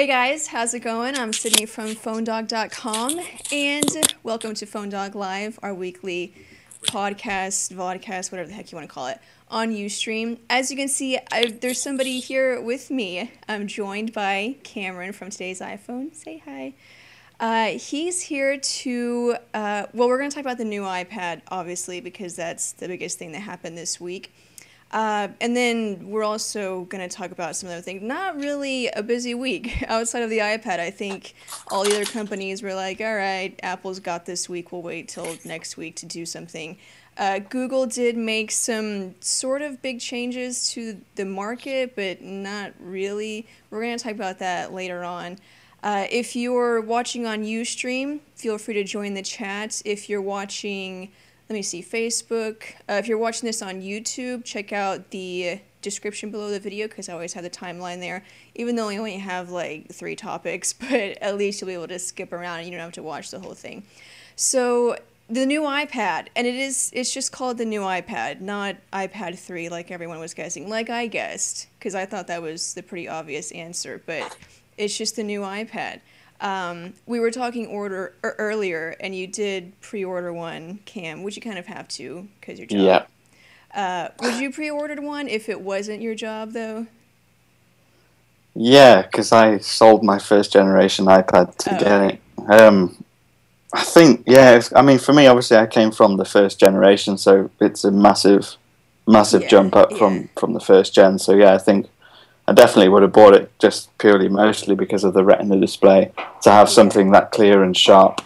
Hey guys, how's it going? I'm Sydney from PhoneDog.com, and welcome to PhoneDog Live, our weekly podcast, vodcast, whatever the heck you want to call it, on Ustream. As you can see, there's somebody here with me. I'm joined by Cameron from Today's iPhone. Say hi. He's here to, we're going to talk about the new iPad, obviously, because that's the biggest thing that happened this week. And then we're also going to talk about some other things. Not really a busy week outside of the iPad. I think all the other companies were like, all right, Apple's got this week. We'll wait till next week to do something. Google did make some sort of big changes to the market, but not really. We're going to talk about that later on. If you're watching on Ustream, feel free to join the chat. If you're watching... Let me see, Facebook. If you're watching this on YouTube, check out the description below the video because I always have the timeline there. Even though I only have like 3 topics, but at least you'll be able to skip around and you don't have to watch the whole thing. So the new iPad, and it's just called the new iPad, not iPad 3 like everyone was guessing, like I guessed, because I thought that was the pretty obvious answer, but it's just the new iPad. We were talking earlier, and you did pre-order one, Cam, which you kind of have to, because your job. Yeah. Would you pre-ordered one if it wasn't your job, though? Yeah, because I sold my first generation iPad to get Okay. it. I think, I mean, for me, obviously, I came from the first generation, so it's a massive, massive Yeah, jump up yeah, from the first gen. So, yeah, I think I definitely would have bought it just purely, mostly because of the Retina display, to have yeah, something that clear and sharp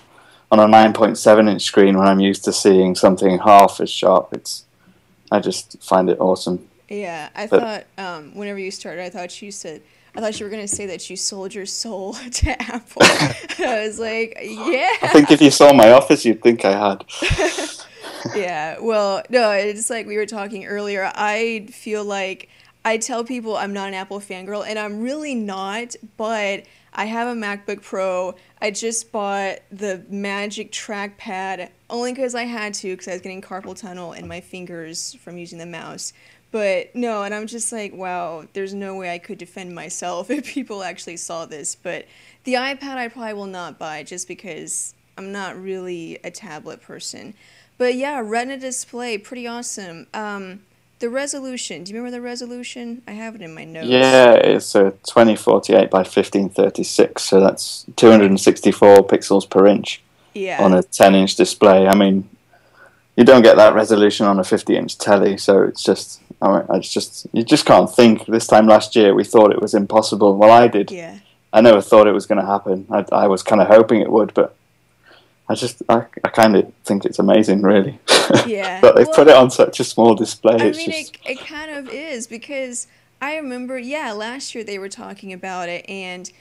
on a 9.7-inch screen when I'm used to seeing something half as sharp. I just find it awesome. yeah. I But thought, whenever you started, I thought you were going to say that you sold your soul to Apple. I was like, I think yeah. if you saw my office, you'd think I had. Yeah, well, no, it's like we were talking earlier. I feel like I tell people I'm not an Apple fangirl, and I'm really not, but I have a MacBook Pro. I just bought the Magic Trackpad only because I had to, because I was getting carpal tunnel in my fingers from using the mouse. But no, and I'm just like, wow, there's no way I could defend myself if people actually saw this. But the iPad I probably will not buy just because I'm not really a tablet person. But yeah, Retina display, pretty awesome. The resolution, do you remember the resolution? I have it in my notes. Yeah, it's a 2048 by 1536, so that's 264 pixels per inch on Yeah, a 10-inch display. I mean, you don't get that resolution on a 50-inch telly, so it's just, you just can't think. This time last year, we thought it was impossible. Well, I did. yeah. I never thought it was going to happen. I was kind of hoping it would, but I kind of think it's amazing, really. Yeah. But they've put it Well, on such a small display. I It's mean, just, it kind of is because I remember, yeah, last year they were talking about it, and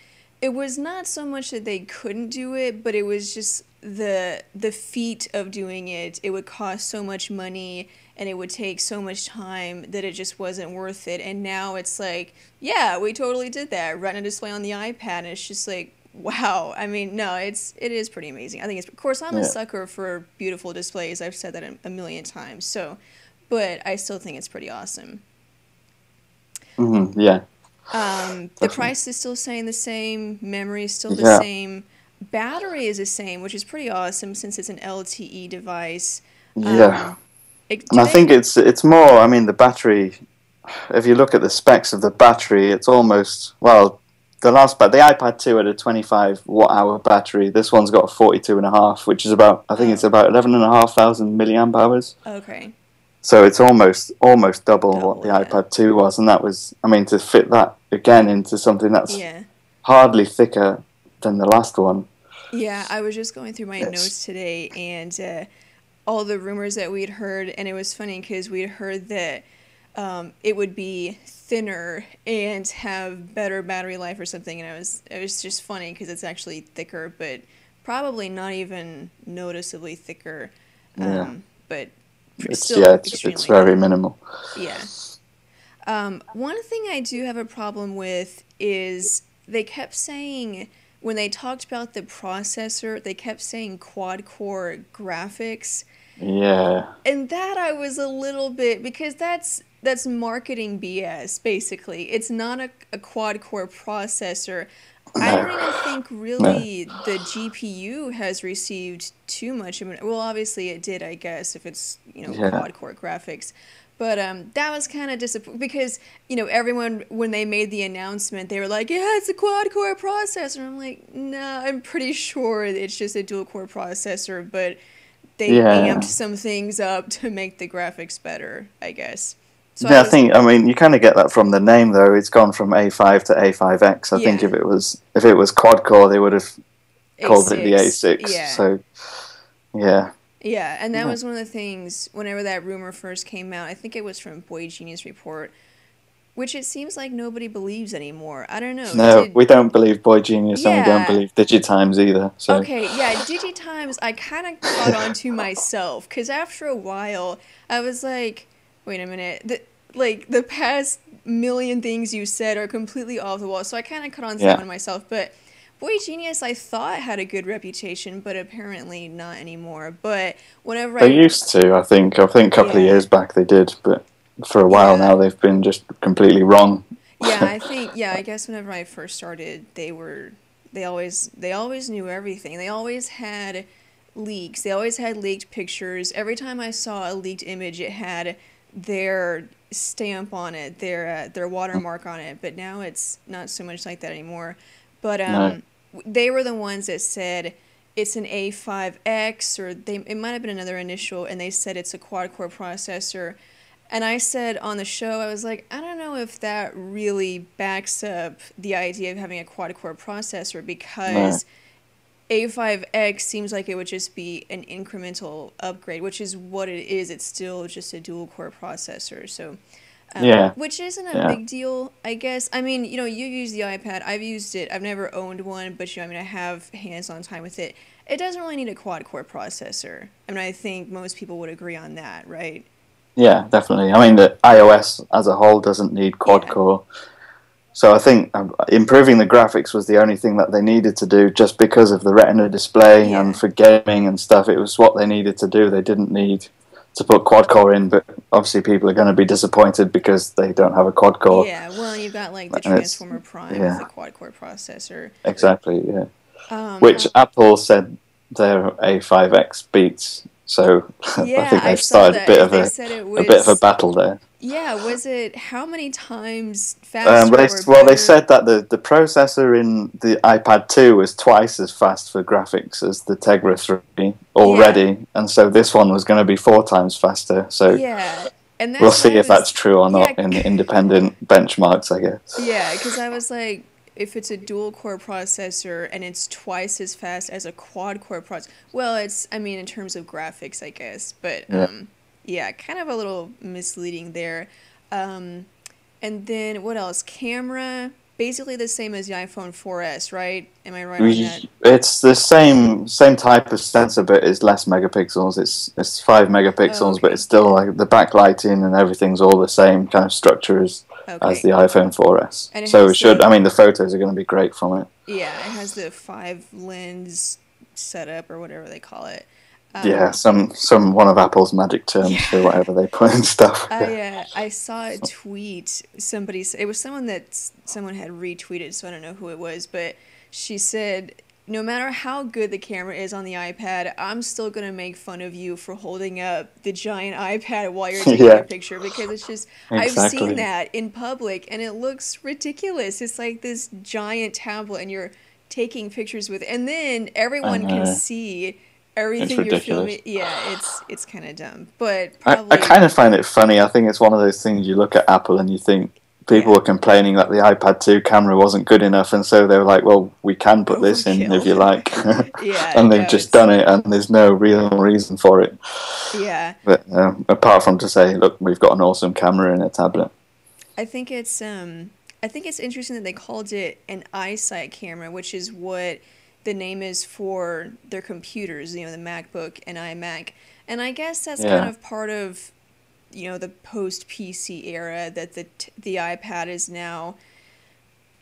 it was not so much that they couldn't do it, but it was just the feat of doing it. It would cost so much money, and it would take so much time that it just wasn't worth it. And now it's like, yeah, we totally did that. Retina display on the iPad, and it's just like, wow. I mean, no, it is pretty amazing. I think it's, of course, I'm a yeah. sucker for beautiful displays. I've said that a million times. So, but I still think it's pretty awesome. Yeah, The definitely. price is still staying the same. Memory is still the Yeah, same. Battery is the same, which is pretty awesome since it's an LTE device. yeah. And Do I think they? it's more. I mean, the battery. If you look at the specs of the battery, it's almost well. The iPad 2 had a 25 watt hour battery. This one's got a 42 and a half, which is about I think it's Oh, about 11,500 milliamp hours. okay. So it's almost double what Double, the yeah. iPad 2 was, and that was. I mean, to fit that again into something that's Yeah. hardly thicker than the last one. Yeah, I was just going through my It's notes today and all the rumors that we'd heard, and it was funny because we'd heard that it would be thinner and have better battery life or something, and it was just funny because it's actually thicker, but probably not even noticeably thicker, yeah. but It's still yeah. It's extremely very thin. minimal. Yeah. One thing I do have a problem with is they kept saying when they talked about the processor, they kept saying quad core graphics. Yeah. And that I was a little bit because that's marketing BS basically. It's not a quad core processor. I No. don't even think No. really the GPU has received too much of well, obviously it did, I guess, if it's, Yeah. quad core graphics. But that was kind of disappointing because, everyone, when they made the announcement, they were like, yeah, it's a quad core processor. I'm like, nah, I'm pretty sure it's just a dual core processor, but they amped Yeah. some things up to make the graphics better, I guess. So I Yeah, was, I mean, you kind of get that from the name, though. It's gone from A5 to A5X. I think yeah, if it was quad core, they would have called it the A6, A6. yeah. So, yeah. Yeah, and that Yeah. was one of the things, whenever that rumor first came out, I think it was from Boy Genius Report, which it seems like nobody believes anymore. I don't know. No, we don't believe Boy Genius, and we don't Yeah, believe Digitimes either. So, okay, yeah, DigiTimes, I kind of caught on to myself, because after a while, I was like, wait a minute, the past million things you said are completely off the wall, so I kind of caught on to that yeah. one myself, but Boy Genius, I thought had a good reputation, but apparently not anymore. But whenever They used to, I think. I think a couple of yeah, years back they did, but for a while yeah, now they've been just completely wrong. yeah, I guess whenever I first started, they always knew everything. They always had leaks. They always had leaked pictures. Every time I saw a leaked image, it had their stamp on it, their watermark on it. But now it's not so much like that anymore. But No. they were the ones that said it's an A5X, or it might have been another initial, and they said it's a quad core processor. And I said on the show, I was like, I don't know if that really backs up the idea of having a quad core processor, No. because A5X seems like it would just be an incremental upgrade, which is what it is. It's still just a dual core processor. So, Yeah. which isn't a Yeah. big deal, I guess. I mean, you use the iPad. I've used it. I've never owned one, but I mean, I have hands-on time with it. It doesn't really need a quad core processor. I mean, I think most people would agree on that, right? Yeah, definitely. I mean, the iOS as a whole doesn't need quad Yeah. core. So I think improving the graphics was the only thing that they needed to do, just because of the Retina display and Yeah. for gaming and stuff. It was what they needed to do. They didn't need to put quad core in, but obviously people are going to be disappointed because they don't have a quad core. Yeah, well, you've got like the And it's Transformer Prime with the yeah, quad core processor. exactly, yeah. Um, Which Apple said their A5X beats. So I yeah, think I they've saw started a that. bit of They said it a bit of a was, battle there. yeah, was it how many times faster or They better? said that the processor in the iPad 2 was twice as fast for graphics as the Tegra 3 Yeah, already, and so this one was going to be 4 times faster. So yeah, and we'll that's what see I if that's was, true or yeah, not in the independent benchmarks, I guess. yeah, because I was like, if it's a dual core processor and it's twice as fast as a quad core processor, well, I mean, in terms of graphics, I guess, but Yeah. yeah, kind of a little misleading there. Um, and then what else? Camera, basically the same as the iPhone 4S, right? Am I right on that? It's the same type of sensor, but it's less megapixels. It's 5 megapixels, but Okay, it's still like the backlighting and everything's all the same kind of structure as okay. the iPhone 4S. And it So has it should. the, I mean, the photos are going to be great from it. yeah, it has the 5 lens setup or whatever they call it. Yeah, Um, some one of Apple's magic terms for yeah. whatever they put in stuff. Yeah. I saw a tweet. It was someone had retweeted, so I don't know who it was, but she said, no matter how good the camera is on the iPad, I'm still gonna make fun of you for holding up the giant iPad while you're taking a Yeah, picture, because it's just, I've seen exactly. that in public and it looks ridiculous. It's like this giant tablet and you're taking pictures with it, and then I everyone can know. see It's everything you're ridiculous. filming. Yeah, it's kind of dumb, but I probably, kind of find it funny. I think it's one of those things you look at Apple and you think people yeah, were complaining that the iPad 2 camera wasn't good enough, and so they were like, well, we can put this in if you overkill. like. Yeah, And they've no, just it's, done it, and there's no real reason for it. yeah. But apart from to say, look, we've got an awesome camera in a tablet. I think it's interesting that they called it an eyesight camera, which is what the name is for their computers, the MacBook and iMac. And I guess that's kind Yeah, of part of, the post PC era, that the iPad is now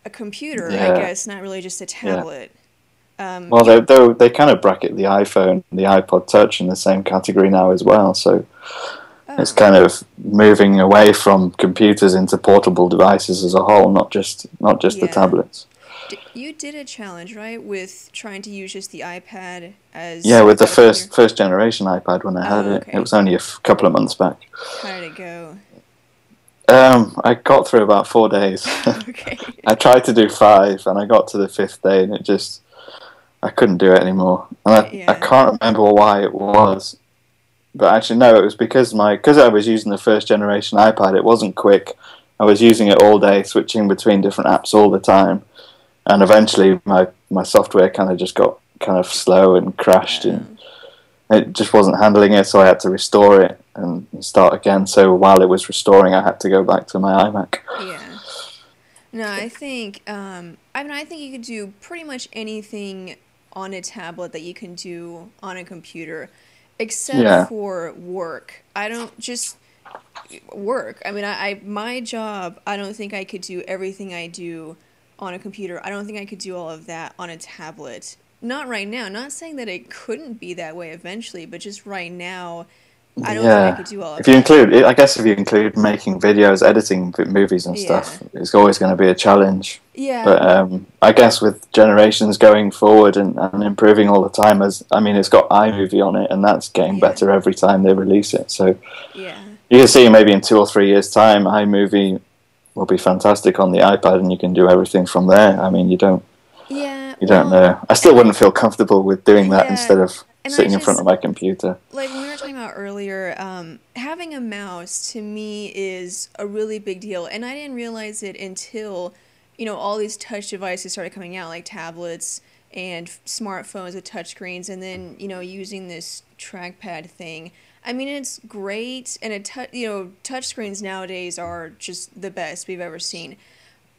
a computer, I yeah, guess, not really just a yeah. tablet. Well, they kind of bracket the iPhone and the iPod Touch in the same category now as well. So it's Oh, kind of moving away from computers into portable devices as a whole, not just the yeah. tablets. You did a challenge, right, with trying to use just the iPad as Yeah, with the a computer? first generation iPad when I had Oh, it. It okay. was only a couple of months back. How did it go? I got through about 4 days. Okay. I tried to do 5, and I got to the 5th day, and I couldn't do it anymore. And I Yeah. can't remember why it was, but actually no, it was because I was using the first generation iPad. It wasn't quick. I was using it all day, switching between different apps all the time, and eventually my software kind of just got kind of slow and crashed, and Oh. it just wasn't handling it, so I had to restore it and start again. So while it was restoring, I had to go back to my iMac. Yeah. No, I think you could do pretty much anything on a tablet that you can do on a computer, except Yeah, for work. I don't just work. I mean, my job, I don't think I could do everything I do on a computer. I don't think I could do all of that on a tablet. Not right now. Not saying that it couldn't be that way eventually, but just right now, I don't think I yeah. could do all of If you that. include, I guess, if you include making videos, editing movies and Yeah. stuff, it's always going to be a challenge. Yeah. But I guess with generations going forward and improving all the time, it's got iMovie on it, and that's getting Yeah. better every time they release it. So Yeah. you can see maybe in 2 or 3 years' time, iMovie will be fantastic on the iPad, and you can do everything from there. I mean, Yeah. you don't Well, know. I still wouldn't feel comfortable with doing that yeah. instead of And I sitting in front just, of my computer. like when we were talking about earlier, having a mouse to me is a really big deal. And I didn't realize it until, all these touch devices started coming out, like tablets and smartphones with touchscreens, and then, using this trackpad thing. I mean, it's great, and touchscreens nowadays are just the best we've ever seen. Yeah,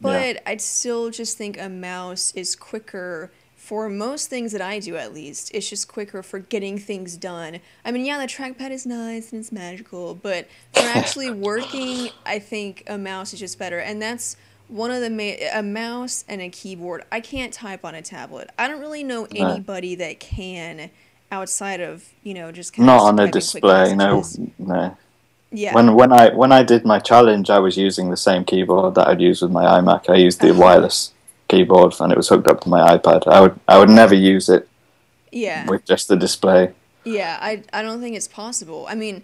But I'd still just think a mouse is quicker for most things that I do, at least. It's just quicker for getting things done. I mean, yeah, the trackpad is nice and it's magical, but for actually working, I think a mouse is just better. And that's one of a mouse and a keyboard. I can't type on a tablet. I don't really know no, anybody that can outside of, just kind not of on a typing quick display. No, messages. no. Yeah. When I did my challenge, I was using the same keyboard that I'd use with my iMac. I used the wireless keyboard, and it was hooked up to my iPad. I would never use it Yeah. with just the display. Yeah, I don't think it's possible. I mean,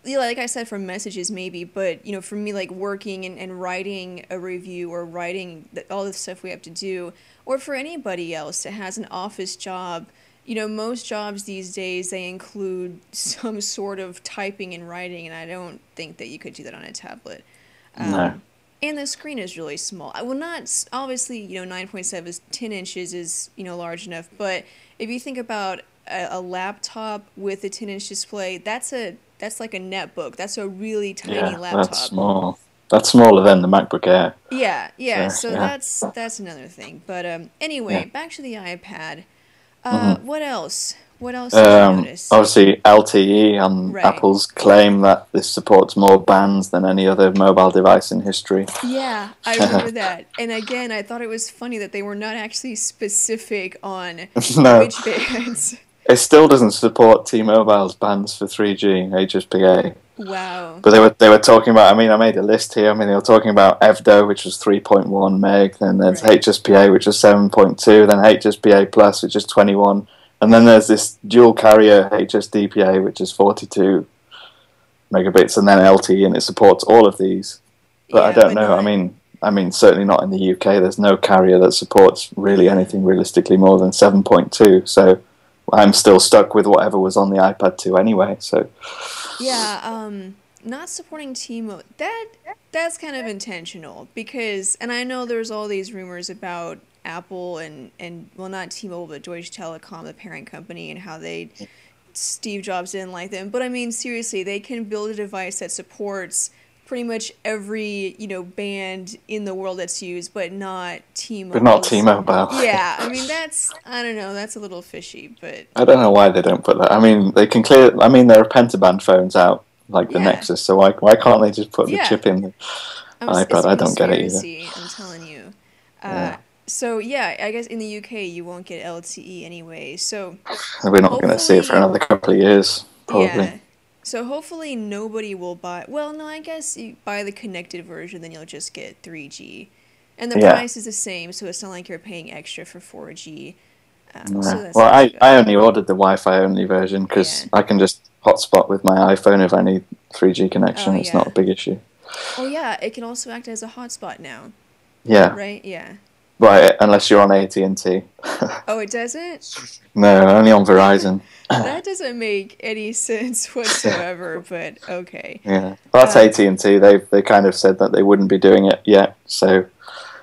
like I said, for messages maybe, but for me, like working and writing a review or writing all the stuff we have to do, or for anybody else that has an office job, most jobs these days they include some sort of typing and writing, and I don't think that you could do that on a tablet. No, And the screen is really small. I will not obviously 9.7 is 10 inches is large enough, but if you think about a laptop with a 10-inch display, that's like a netbook. That's a really tiny yeah, that's laptop. small. That's smaller than the MacBook Air. Yeah, yeah. So So yeah, that's another thing. But yeah. anyway, back to the iPad. Mhm. What else? What else did you notice? Obviously, LTE and Right. Apple's claim that this supports more bands than any other mobile device in history. Yeah, I remember that. And again, I thought it was funny that they were not actually specific on No, which bands. it still doesn't support T-Mobile's bands for 3G HSPA. Wow. But they were talking about. I mean, I made a list here. I mean, they were talking about EVDO, which was 3.1 meg. Then there's Right. HSPA, which was 7.2. Then HSPA plus, which is 21. And then there's this dual carrier HSDPA, which is 42 megabits, and then LTE, and it supports all of these. But I Yeah, don't but know. not. I mean, certainly not in the UK. There's no carrier that supports really Yeah. anything realistically more than 7.2. So I'm still stuck with whatever was on the iPad 2 anyway. So Yeah, not supporting T-Mobile. That's kind of intentional because, and I know there's all these rumors about Apple and well, not T-Mobile, but Deutsche Telekom, the parent company, and how Steve Jobs didn't like them. But I mean, seriously, they can build a device that supports pretty much every, band in the world that's used, but not but not T-Mobile's. T-Mobile. Yeah, I mean, I don't know, that's a little fishy, but I don't know why they don't put that. I mean, they can clear. I mean, there are pentaband phones out like the yeah, Nexus, so why can't they just put the yeah. chip in the It's iPad? a I don't get it either. conspiracy, I'm telling you. Uh, Yeah, so yeah, I guess in the UK you won't get LTE anyway. So we're not going to see it for hopefully, another couple of years, probably. yeah. So hopefully nobody will buy. Well, no, I guess you buy the connected version, then you'll just get 3G. And the Yeah. price is the same, so it's not like you're paying extra for 4G. So Yeah. that's Well, good. I only ordered the Wi-Fi only version Yeah. because I can just hotspot with my iPhone if I need 3G Oh, connection. It's not yeah. a big issue. Oh, yeah, it can also act as a hotspot now, Yeah. right? Yeah. Right, unless you're on AT&T. Oh, it doesn't? No, only on Verizon. That doesn't make any sense whatsoever, but okay. Yeah, well, that's AT&T. They kind of said that they wouldn't be doing it yet, so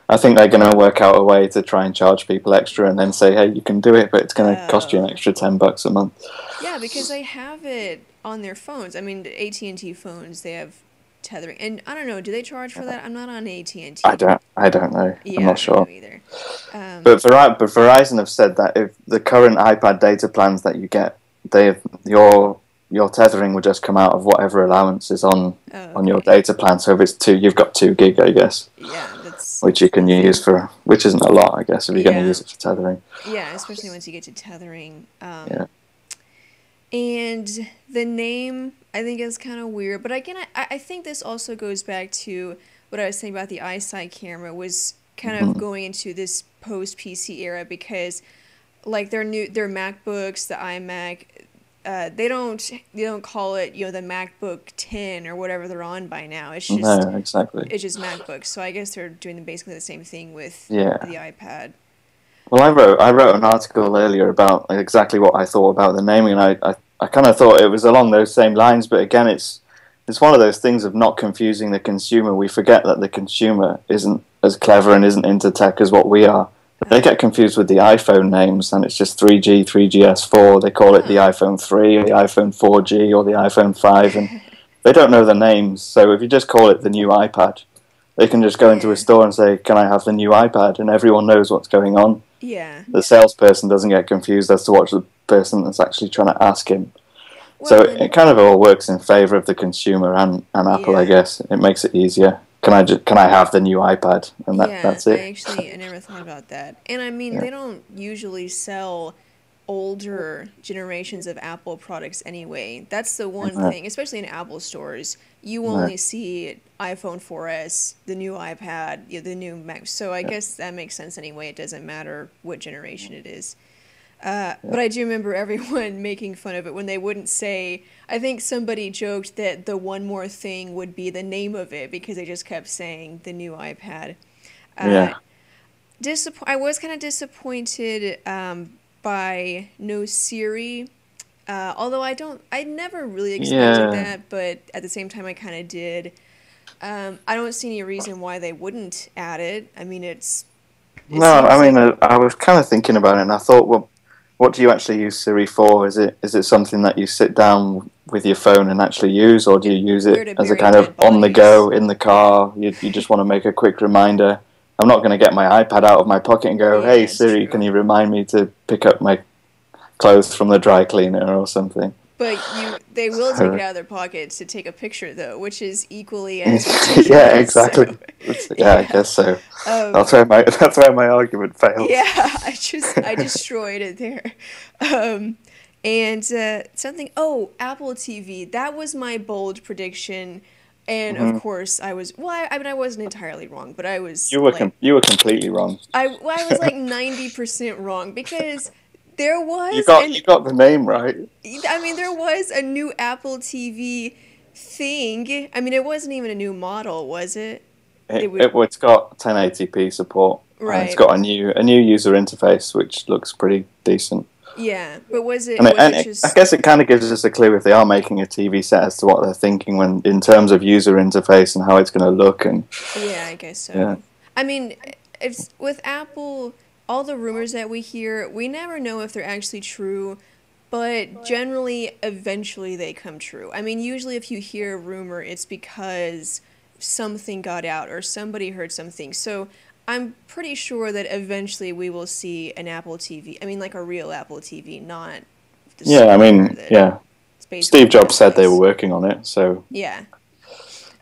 I think they're going to work out a way to try and charge people extra, and then say, hey, you can do it, but it's going to cost you an extra $10 a month. Yeah, because they have it on their phones. I mean, the AT&T phones, they have tethering, and I don't know, do they charge for that? I'm not on AT&T. I don't know. Yeah, I'm not I sure. don't know either. But Verizon have said that if the current iPad data plans that you get, your tethering will just come out of whatever allowance is on your data plan. So if it's you've got 2 gig, I guess. Yeah, that's which you can use for, which isn't a lot, I guess, if you're going to use it for tethering. Yeah, especially once you get to tethering. Yeah. And the name, I think, is kind of weird. But again, I think this also goes back to what I was saying about the iSight camera, was kind of going into this post-PC era, because like their MacBooks, the iMac, they don't call it, the MacBook 10 or whatever they're on by now. It's just No, exactly. It's just MacBooks. So I guess they're doing basically the same thing with the iPad. Well, I wrote an article earlier about exactly what I thought about the naming, and I kind of thought it was along those same lines. But again, it's one of those things of not confusing the consumer. We forget that the consumer isn't as clever and isn't into tech as what we are. They get confused with the iPhone names, and it's just 3G, 3GS4. They call it the iPhone 3, or the iPhone 4G, or the iPhone 5, and they don't know the names. So if you just call it the new iPad, they can just go into a store and say, can I have the new iPad? And everyone knows what's going on. Yeah. The salesperson doesn't get confused as to what the person that's actually trying to ask him. Well, so it kind of all works in favor of the consumer and Apple, I guess. It makes it easier. Can I have the new iPad? And that's it. I never thought about that. And I mean, they don't usually sell older generations of Apple products anyway. That's the one thing, especially in Apple stores. You only see iPhone 4S, the new iPad, the new Mac. So I guess that makes sense anyway. It doesn't matter what generation it is. But I do remember everyone making fun of it when they wouldn't say, I think somebody joked that the one more thing would be the name of it, because they just kept saying the new iPad. I was kind of disappointed by no Siri, although I never really expected that, but at the same time I kind of did. I don't see any reason why they wouldn't add it. I mean, I was kind of thinking about it, and I thought, well, what do you actually use Siri for? Is it something that you sit down with your phone and actually use, or do you use it as a kind of on the go in the car? You just want to make a quick reminder. I'm not going to get my iPad out of my pocket and go, hey Siri, can you remind me to pick up my clothes from the dry cleaner or something? But they will take it out of their pockets to take a picture, though, which is equally as yeah, exactly. So, I guess so. That's where my argument fails. Yeah, I destroyed it there. And something. Oh, Apple TV. That was my bold prediction, and of course I was. Well, I mean, I wasn't entirely wrong, but I was. You were completely wrong. I was like 90% wrong, because. There was. You got the name right. I mean, there was a new Apple TV thing. I mean, it wasn't even a new model, was it? It's got 1080p support. Right. It's got a new user interface, which looks pretty decent. Yeah, but was it? I guess it kind of gives us a clue if they are making a TV set as to what they're thinking in terms of user interface and how it's going to look. And yeah, I guess so. Yeah. I mean, with Apple. All the rumors that we hear, we never know if they're actually true, but generally, eventually they come true. I mean, usually if you hear a rumor, it's because something got out or somebody heard something. So I'm pretty sure that eventually we will see an Apple TV. I mean, like a real Apple TV, not the Steve Jobs said they were working on it, so... Yeah.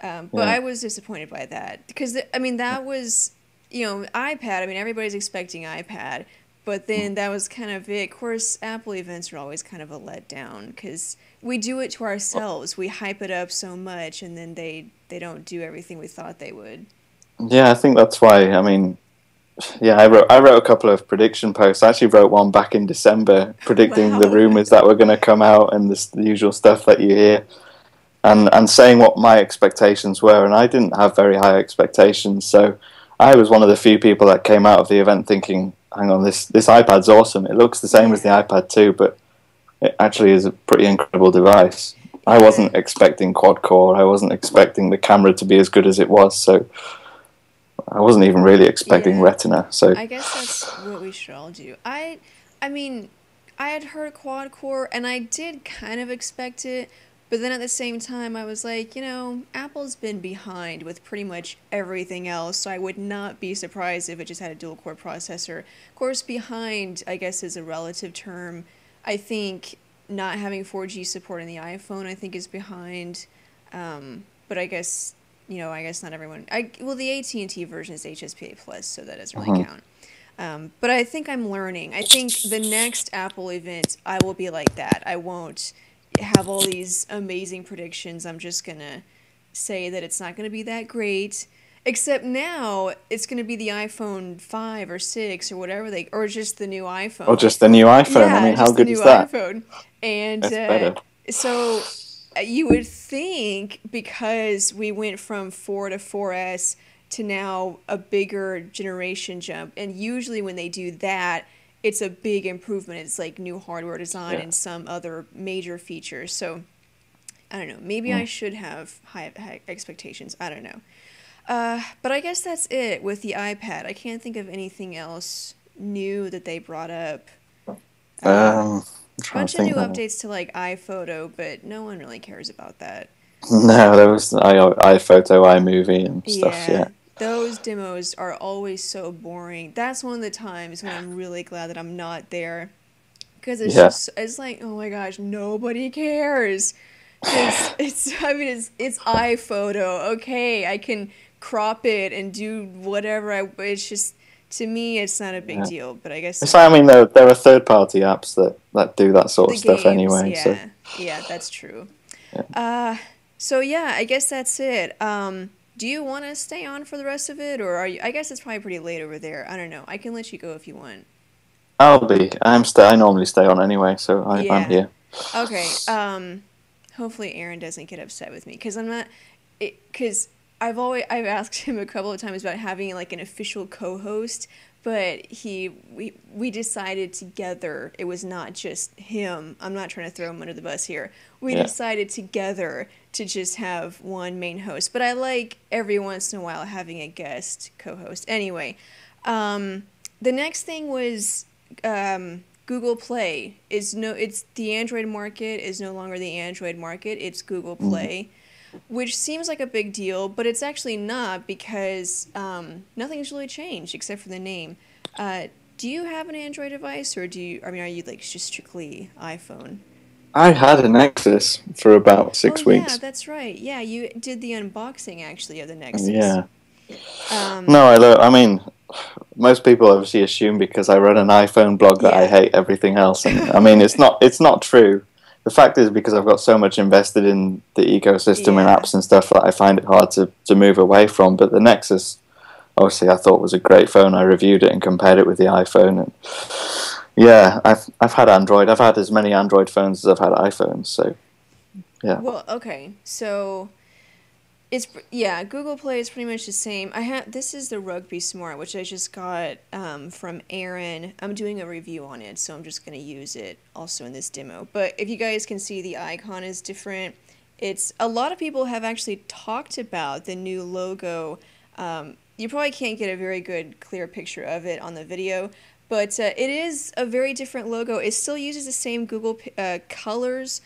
But I was disappointed by that, because, that was... iPad, everybody's expecting iPad, but then that was kind of it. Of course, Apple events are always kind of a letdown, because we do it to ourselves. We hype it up so much, and then they don't do everything we thought they would. Yeah, I think that's why. I mean, yeah, I wrote a couple of prediction posts. I actually wrote one back in December predicting the Wow. rumors that were going to come out and the usual stuff that you hear, and saying what my expectations were. And I didn't have very high expectations, so I was one of the few people that came out of the event thinking, "Hang on, this iPad's awesome. It looks the same as the Yeah. iPad 2, but it actually is a pretty incredible device." I Yeah. wasn't expecting quad core. I wasn't expecting the camera to be as good as it was. So I wasn't even really expecting Yeah. Retina. So I guess that's what we should all do. I mean, I had heard quad core and I did kind of expect it, but then at the same time I was like, Apple's been behind with pretty much everything else, so I would not be surprised if it just had a dual core processor. Of course, behind, I guess, is a relative term. I think not having 4G support in the iPhone, I think, is behind. But I guess not everyone. Well, the AT&T version is HSPA plus, so that doesn't really mhm. count. But I think I'm learning. I think the next Apple event, I will be like that. I won't have all these amazing predictions. I'm just gonna say that it's not gonna be that great. Except now, it's gonna be the iPhone 5 or 6 or whatever or just the new Or iPhone. just the new iPhone. I Yeah, mean, how just the good new is that? iPhone. And That's better. so you would think because we went from 4 to 4S to now a bigger generation jump, and usually when they do that, it's a big improvement. It's like new hardware design Yeah. and some other major features. So I don't know. Maybe I Mm. should have high expectations. I don't know. But I guess that's it with the iPad. I can't think of anything else new that they brought up. I'm trying to Bunch of new think now. updates to like iPhoto, but no one really cares about that. No, there was iPhoto, iMovie, and stuff. Yeah, Yeah, those demos are always so boring. That's one of the times when I'm really glad that I'm not there because yeah, it's like, oh my gosh, nobody cares. Because it's iPhoto. Okay, I can crop it and do whatever it's just, to me, it's not a big yeah. deal, but I guess It's like, I mean, there are third-party apps that do that sort the of stuff games, anyway. So yeah. Yeah, that's true. yeah. Uh, so yeah, I guess that's it. Do you want to stay on for the rest of it, or are you? I guess it's probably pretty late over there. I don't know. I can let you go if you want. I'll be. I normally stay on anyway, so I'm Yeah. here. Okay. Hopefully Aaron doesn't get upset with me because I'm not. Because I've asked him a couple of times about having like an official co-host, but we decided together. It was not just him. I'm not trying to throw him under the bus here. We Yeah. decided together to just have one main host, but I like every once in a while having a guest co-host. Anyway, the next thing was Google Play it's the Android market is no longer the Android market. It's Google Mm. Play, which seems like a big deal, but it's actually not because nothing's really changed except for the name. Do you have an Android device, or are you like just strictly iPhone? I had a Nexus for about Oh six yeah, weeks. that's right. Yeah, you did the unboxing actually of the Nexus. Yeah. Um, No, I mean, most people obviously assume because I run an iPhone blog that I yeah. hate everything else, and I mean, it's not true. The fact is, because I've got so much invested in the ecosystem and Yeah. apps and stuff that I find it hard to move away from. But the Nexus, obviously, I thought was a great phone. I reviewed it and compared it with the iPhone, and yeah, I've had Android. I've had as many Android phones as I've had iPhones. So yeah, Well, okay. So yeah, Google Play is pretty much the same. This is the Rugby Smart, which I just got from Aaron. I'm doing a review on it, so I'm just gonna use it also in this demo. But if you guys can see, the icon is different. It's a lot of people have actually talked about the new logo. You probably can't get a very good, clear picture of it on the video, but it is a very different logo. It still uses the same Google colors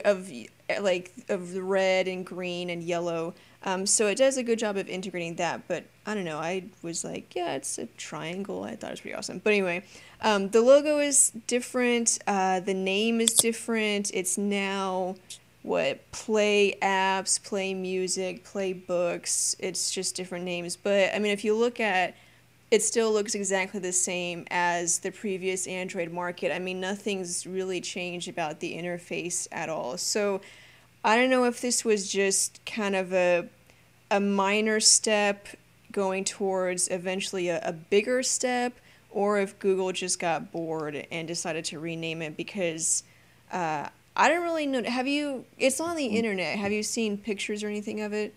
of the red and green and yellow. So it does a good job of integrating that, but I don't know. I was like, yeah, it's a triangle. I thought it was pretty awesome. But anyway, the logo is different. The name is different. It's now play apps, play music, play books. It's just different names. But I mean, if you look at it, still looks exactly the same as the previous Android market. I mean, nothing's really changed about the interface at all. So I don't know if this was just kind of a minor step going towards eventually a bigger step, or if Google just got bored and decided to rename it because I don't really know. It's on the internet. Have you seen pictures or anything of it?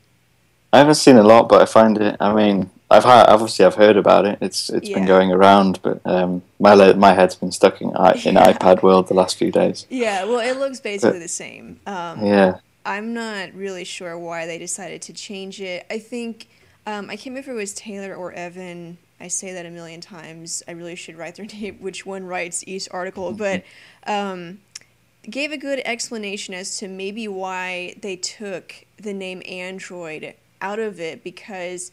I haven't seen a lot, but I find it. I mean, I've heard about it. It's been Yeah. going around, but my head's been stuck in Yeah. iPad world the last few days. Yeah, well, it looks basically But the same. yeah, I'm not really sure why they decided to change it. I think, I can't remember if it was Taylor or Evan. I say that a million times. I really should write their name, which one writes each article, but um, gave a good explanation as to maybe why they took the name Android out of it, because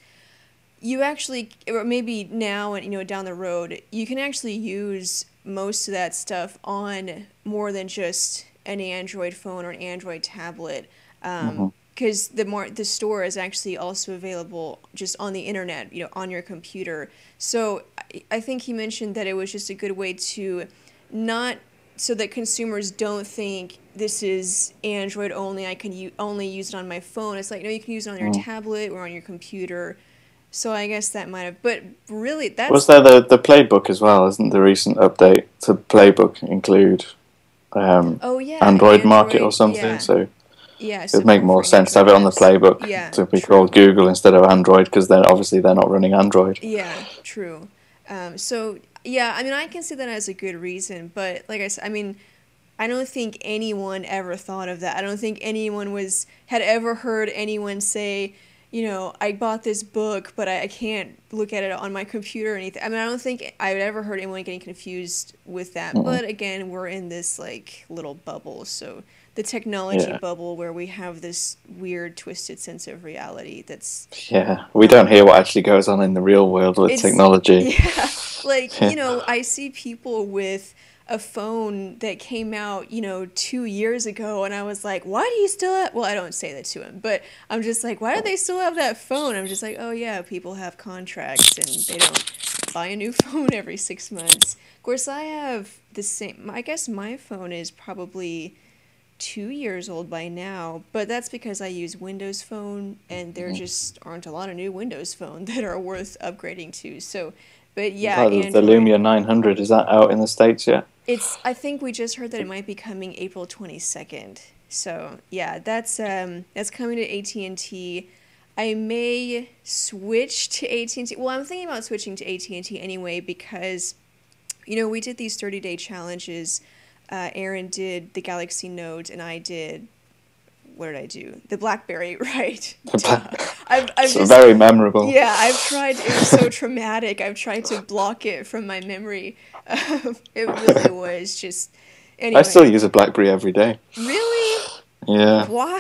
you actually, or maybe now and down the road, you can actually use most of that stuff on more than just an Android phone or an Android tablet. hmm Because the store is actually also available just on the internet, on your computer. So I think he mentioned that it was just a good way to not so that consumers don't think this is Android only. I can only use it on my phone. It's like, no, you can use it on your tablet or on your computer. So I guess that might have, but really, was that's there the Playbook as well? Isn't the recent update to Playbook include oh yeah, Android Market or Android, something? yeah, So yeah, it would make support more for sense to Android have it on the apps, Playbook yeah, to be called true, Google instead of Android, because then obviously they're not running Android. yeah, true. So yeah, I mean, I can see that as a good reason, but like I said, I mean, I don't think anyone ever thought of that. I don't think anyone had ever heard anyone say, I bought this book, but I can't look at it on my computer or anything. I mean, I don't think I've ever heard anyone getting confused with that. Mm-mm. But again, we're in this like little bubble, so the technology Yeah, bubble where we have this weird, twisted sense of reality that's yeah. We don't hear what actually goes on in the real world with it's technology. yeah, like, Yeah. I see people with a phone that came out, 2 years ago, and I was like, why do you still have, well, I don't say that to him, but I'm just like, why do they still have that phone? I'm just like, oh yeah, people have contracts and they don't buy a new phone every 6 months. Of course, I have the same, I guess my phone is probably 2 years old by now, but that's because I use Windows Phone, and there just aren't a lot of new Windows Phone that are worth upgrading to. So, but yeah, Oh, the Android. Lumia 900, is that out in the States yet? I think we just heard that it might be coming April 22nd. So yeah, that's coming to AT&T. I may switch to AT&T. Well, I'm thinking about switching to AT&T anyway because we did these 30-day challenges. Aaron did the Galaxy Note, and I did, what did I do? The BlackBerry, right? Duh. I've It's just, very memorable. yeah, I've tried, it was so traumatic. I've tried to block it from my memory. It really was just, I still anyway. use a BlackBerry every day. Really? Yeah, Why?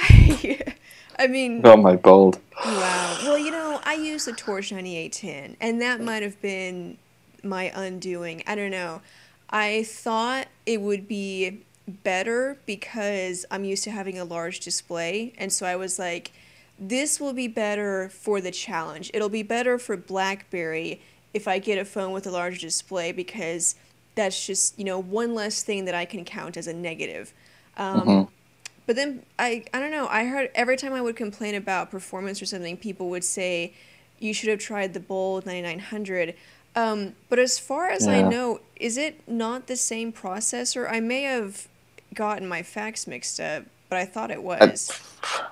I mean, got my Bold. wow. Well, I used the Torch 9810, and that might have been my undoing. I don't know. I thought it would be better because I'm used to having a large display, and so I was like, this will be better for the challenge. It'll be better for BlackBerry if I get a phone with a large display because that's just, one less thing that I can count as a negative. hmm But then I don't know. I heard every time I would complain about performance or something, people would say you should have tried the Bold 9900. But as far as I Yeah. know, is it not the same processor? I may have gotten my facts mixed up, but I thought it I, was.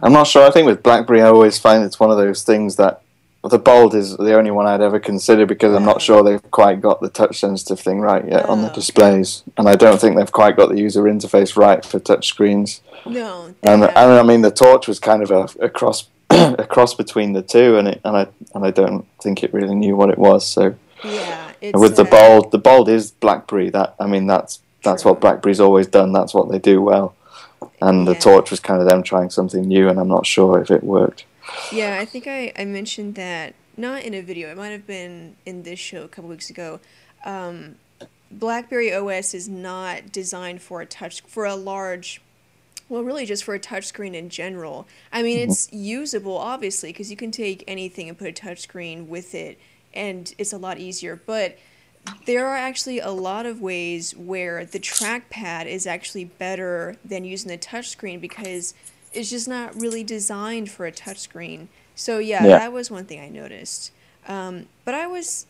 I'm not sure. I think with BlackBerry, I always find it's one of those things that the Bold is the only one I'd ever consider because I'm not Oh, sure they've quite got the touch sensitive thing right yet on the oh, okay. displays, and I don't think they've quite got the user interface right for touch screens. No, they And I haven't. mean, the Torch was kind of a cross a cross between the two, and I don't think it really knew what it was. So Yeah, and it's with the Bold is BlackBerry. That I mean, that's what true. BlackBerry's always done. That's what they do well. And the Yeah. Torch was kind of them trying something new, and I'm not sure if it worked. Yeah, I think I mentioned that not in a video. It might have been in this show a couple weeks ago. Um, BlackBerry OS is not designed for a large, well, really just for a touchscreen in general. I mean, Mhm. it's usable, obviously, because you can take anything and put a touchscreen with it, and it's a lot easier. But there are actually a lot of ways where the trackpad is actually better than using the touchscreen because it's just not really designed for a touchscreen. So, yeah, Yeah. that was one thing I noticed. But I was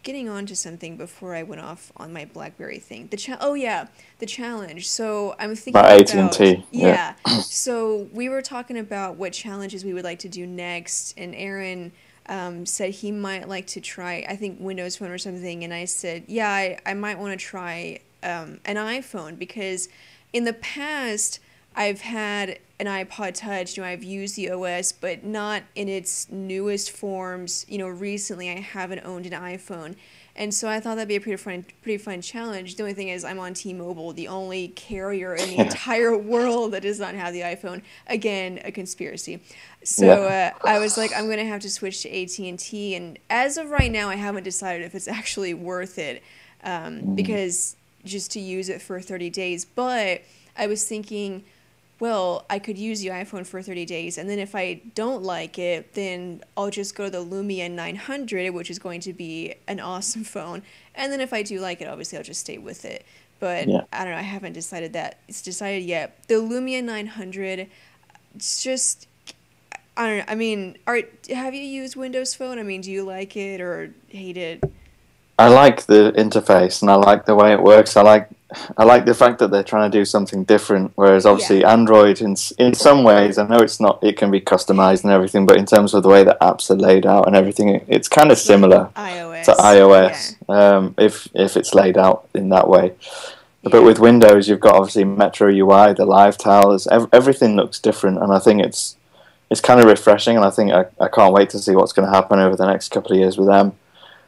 getting on to something before I went off on my BlackBerry thing. Oh yeah, the challenge. So I'm About thinking about, AT&T, yeah. yeah. So we were talking about what challenges we would like to do next, and Aaron said he might like to try, I think, Windows Phone or something, and I said, yeah, I might want to try an iPhone because in the past I've had an iPod Touch, I've used the OS, but not in its newest forms. Recently I haven't owned an iPhone. And so I thought that'd be a pretty fun challenge. The only thing is I'm on T-Mobile, the only carrier in the Yeah. entire world that does not have the iPhone. Again, a conspiracy. So Yeah. I was like, I'm going to have to switch to AT&T. And as of right now, I haven't decided if it's actually worth it because just to use it for 30 days. But I was thinking, well, I could use the iPhone for 30 days, and then if I don't like it, then I'll just go to the Lumia 900, which is going to be an awesome phone. And then if I do like it, obviously I'll just stay with it. But Yeah. I don't know, I haven't decided that. It's decided yet. The Lumia 900, it's just, I don't know. I mean, have you used Windows Phone? I mean, do you like it or hate it? I like the interface and I like the way it works. I like the fact that they're trying to do something different. Whereas Yeah. obviously Android, in some ways, I know it's not. It can be customized and everything, but in terms of the way that apps are laid out and everything, it's kind of It's like similar to iOS. Yeah. iOS. If it's laid out in that way. But Yeah. with Windows, you've got obviously Metro UI, the live tiles. Everything looks different, and I think it's kind of refreshing. And I think I can't wait to see what's going to happen over the next couple of years with them.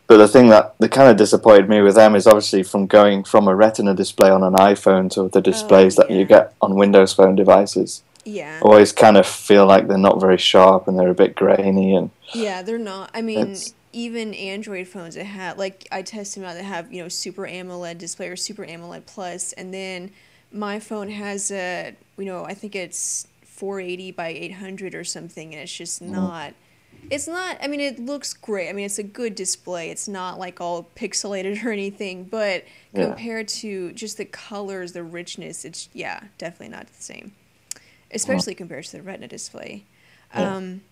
But the thing that kind of disappointed me with them is obviously from going from a Retina display on an iPhone to the Oh, displays that you yeah. get on Windows Phone devices. Yeah. Always kind of feel like they're not very sharp and they're a bit grainy, and Yeah, they're not. I mean, it's even Android phones that have, like, I test them out that have, Super AMOLED display or Super AMOLED Plus, and then my phone has I think it's 480 by 800 or something, and it's just mm, not. It's not. I mean, it looks great. I mean, it's a good display. It's not like all pixelated or anything, but yeah, compared to just the colors, the richness, it's yeah, definitely not the same. mm, Especially compared to the Retina display. yeah, Um,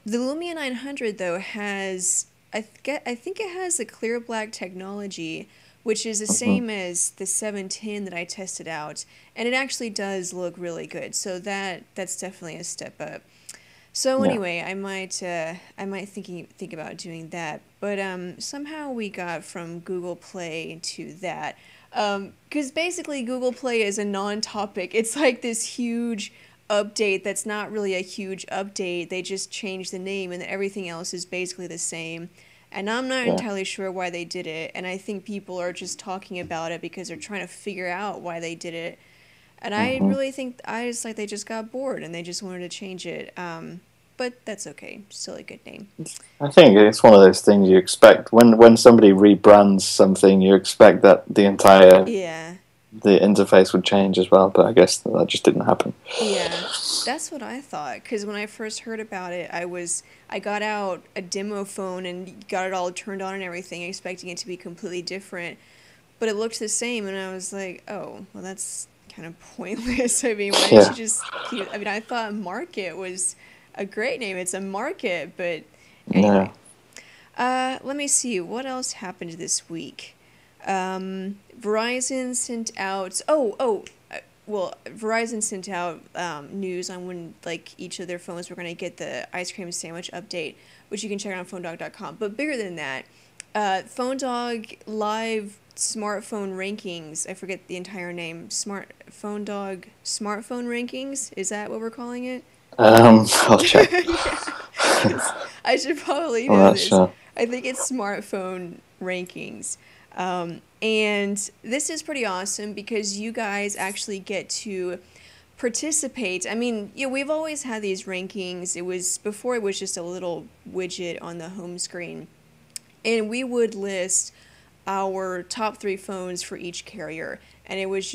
the Lumia 900 though has I think it has the clear black technology, which is the hmm, same as the 710 that I tested out, and it actually does look really good. So that's definitely a step up. So yeah, anyway, I might think about doing that, but somehow we got from Google Play to that, because basically Google Play is a non-topic. It's like this huge update that's not really a huge update. They just changed the name, and everything else is basically the same. And I'm not yeah, entirely sure why they did it, and I think people are just talking about it because they're trying to figure out why they did it. And I hmm. really think I just like they just got bored and they just wanted to change it. But that's okay. Still a good name. I think it's one of those things you expect when somebody rebrands something, you expect that Yeah, the interface would change as well. But I guess that just didn't happen. yeah. That's what I thought. Because when I first heard about it, I got out a demo phone and got it all turned on and everything, expecting it to be completely different. But it looked the same, and I was like, oh, well, that's kind of pointless. I mean, why didn't you Yeah, just keep? I mean, I thought Market was a great name. It's a Market, but yeah. anyway. Let me see. What else happened this week? Verizon sent out. Well, Verizon sent out news on when like each of their phones were going to get the ice cream sandwich update, which you can check out on PhoneDog.com. But bigger than that, PhoneDog live smartphone rankings. I forget the entire name. PhoneDog smartphone rankings. Is that what we're calling it? I'll check. Yeah, because I should probably I'm know not this. sure. I think it's smartphone rankings. And this is pretty awesome because you guys actually get to participate. I mean, we've always had these rankings. It was before it was just a little widget on the home screen. And we would list our top three phones for each carrier. And it was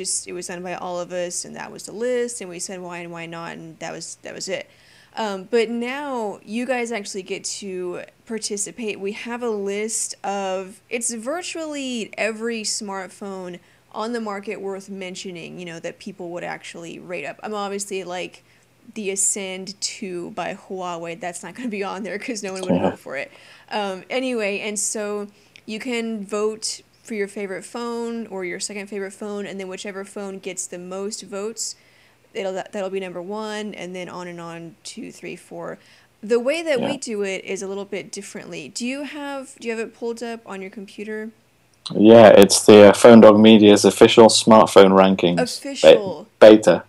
done by all of us, and that was the list, and we said why and why not, and that was it. But now you guys actually get to participate. We have a list of, it's virtually every smartphone on the market worth mentioning, that people would actually rate up. I'm obviously like the Ascend 2 by Huawei. That's not going to be on there because no one would Yeah. vote for it. Anyway, and so you can vote for your favorite phone or your second favorite phone, and then whichever phone gets the most votes, that'll be number one, and then on, two, three, four. The way that we Yeah. do it is a little bit differently. Do you have it pulled up on your computer? Yeah, it's the PhoneDog Media's official smartphone rankings Official. beta.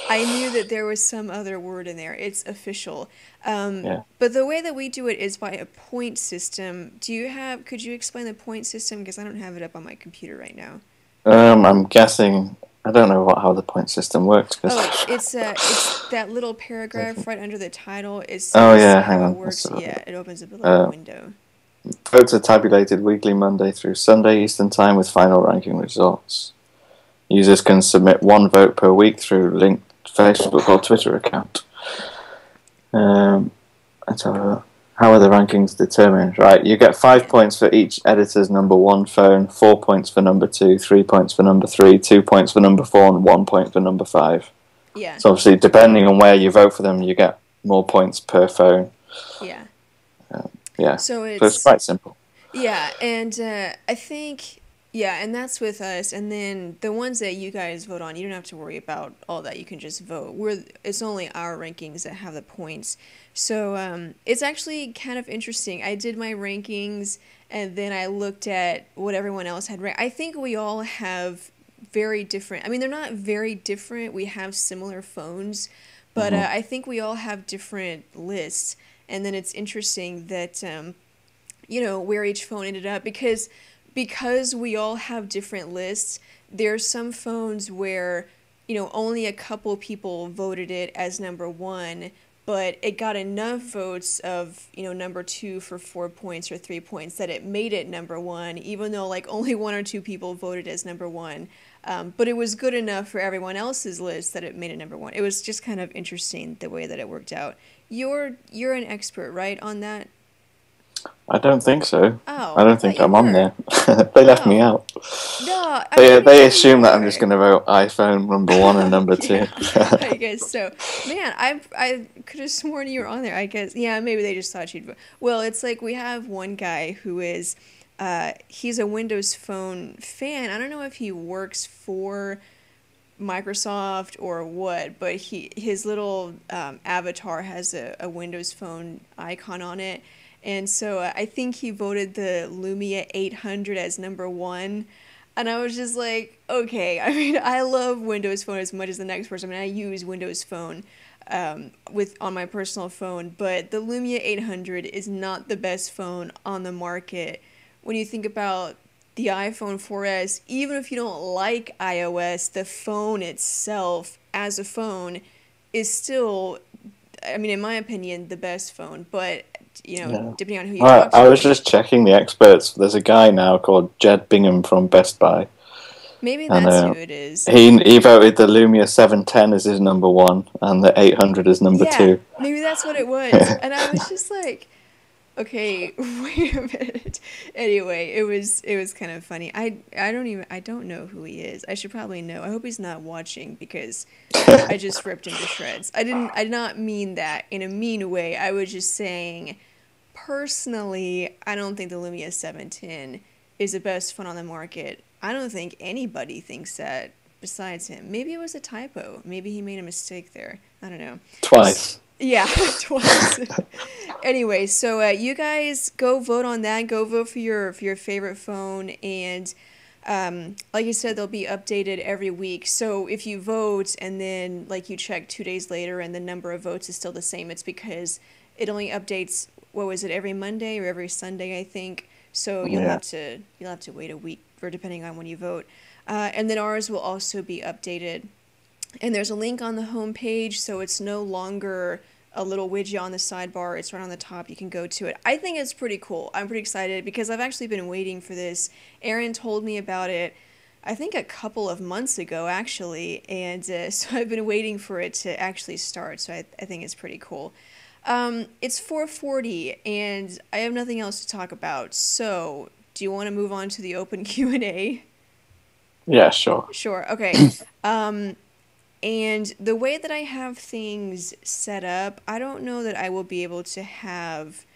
I knew that there was some other word in there. It's official. Yeah. But the way that we do it is by a point system. Could you explain the point system? Because I don't have it up on my computer right now. I'm guessing. I don't know how the point system works. Oh, it's that little paragraph right under the title. It Oh says yeah, hang how it on. works. Yeah, it opens up a little Uh, window. Votes are tabulated weekly Monday through Sunday Eastern Time with final ranking results. Users can submit one vote per week through linked Facebook or Twitter account. Let's have a look. How are the rankings determined? Right, you get 5 points for each editor's number 1 phone, 4 points for number 2, 3 points for number 3, 2 points for number 4, and 1 point for number 5. Yeah. So obviously, depending on where you vote for them, you get more points per phone. Yeah. Yeah. So it's quite simple. Yeah, and I think, yeah, and that's with us. And then the ones that you guys vote on, you don't have to worry about all that. You can just vote. It's only our rankings that have the points. So it's actually kind of interesting. I did my rankings, and then I looked at what everyone else had ranked. I think we all have very different. I mean, they're not very different. We have similar phones, but I think we all have different lists. And then it's interesting that, where each phone ended up, because we all have different lists. There's some phones where, only a couple people voted it as number one, but it got enough votes of, number 2 for 4 points or 3 points that it made it number one, even though like only 1 or 2 people voted as number one. But it was good enough for everyone else's list that it made it number one. It was just kind of interesting the way that it worked out. You're an expert, right, on that? I don't think so. Oh, I don't think I'm on there. They left me Oh. out. No, They assume that I'm just going to vote iPhone number 1 and number 2. Yeah, I guess so. Man, I could have sworn you were on there. I guess, yeah, maybe they just thought you'd vote. Well, it's like we have one guy who is, he's a Windows Phone fan. I don't know if he works for Microsoft or what, but his little avatar has a Windows Phone icon on it. And so I think he voted the Lumia 800 as number one. And I was just like, okay. I mean, I love Windows Phone as much as the next person. I mean, I use Windows Phone on my personal phone, but the Lumia 800 is not the best phone on the market. When you think about the iPhone 4S, even if you don't like iOS, the phone itself as a phone is still, I mean, in my opinion, the best phone. But depending on who you talk to. I was just checking the experts. There's a guy now called Jed Bingham from Best Buy. Maybe that's who it is. He voted the Lumia 710 as his number one and the 800 as number two. Maybe that's what it was. And I was just like, okay, wait a minute. Anyway, it was kind of funny. I don't know who he is. I should probably know. I hope he's not watching because I just ripped him to shreds. I did not mean that in a mean way. I was just saying, personally, I don't think the Lumia 710 is the best phone on the market. I don't think anybody thinks that besides him. Maybe it was a typo. Maybe he made a mistake there. I don't know. Twice. Yeah, twice. Anyway, so you guys go vote on that. Go vote for your favorite phone, and like you said, they'll be updated every week. So if you vote and then like you check 2 days later and the number of votes is still the same, it's because it only updates. What was it? Every Monday or every Sunday, I think. So you'll have to wait a week, or depending on when you vote. And then ours will also be updated. And there's a link on the home page, so it's no longer a little widget on the sidebar. It's right on the top. You can go to it. I think it's pretty cool. I'm pretty excited because I've actually been waiting for this. Aaron told me about it, I think a couple of months ago, actually. And so I've been waiting for it to actually start. So I think it's pretty cool. It's 4:40, and I have nothing else to talk about. So do you want to move on to the open Q&A? Yeah, sure. Sure. Okay. And the way that I have things set up, I don't know that I will be able to have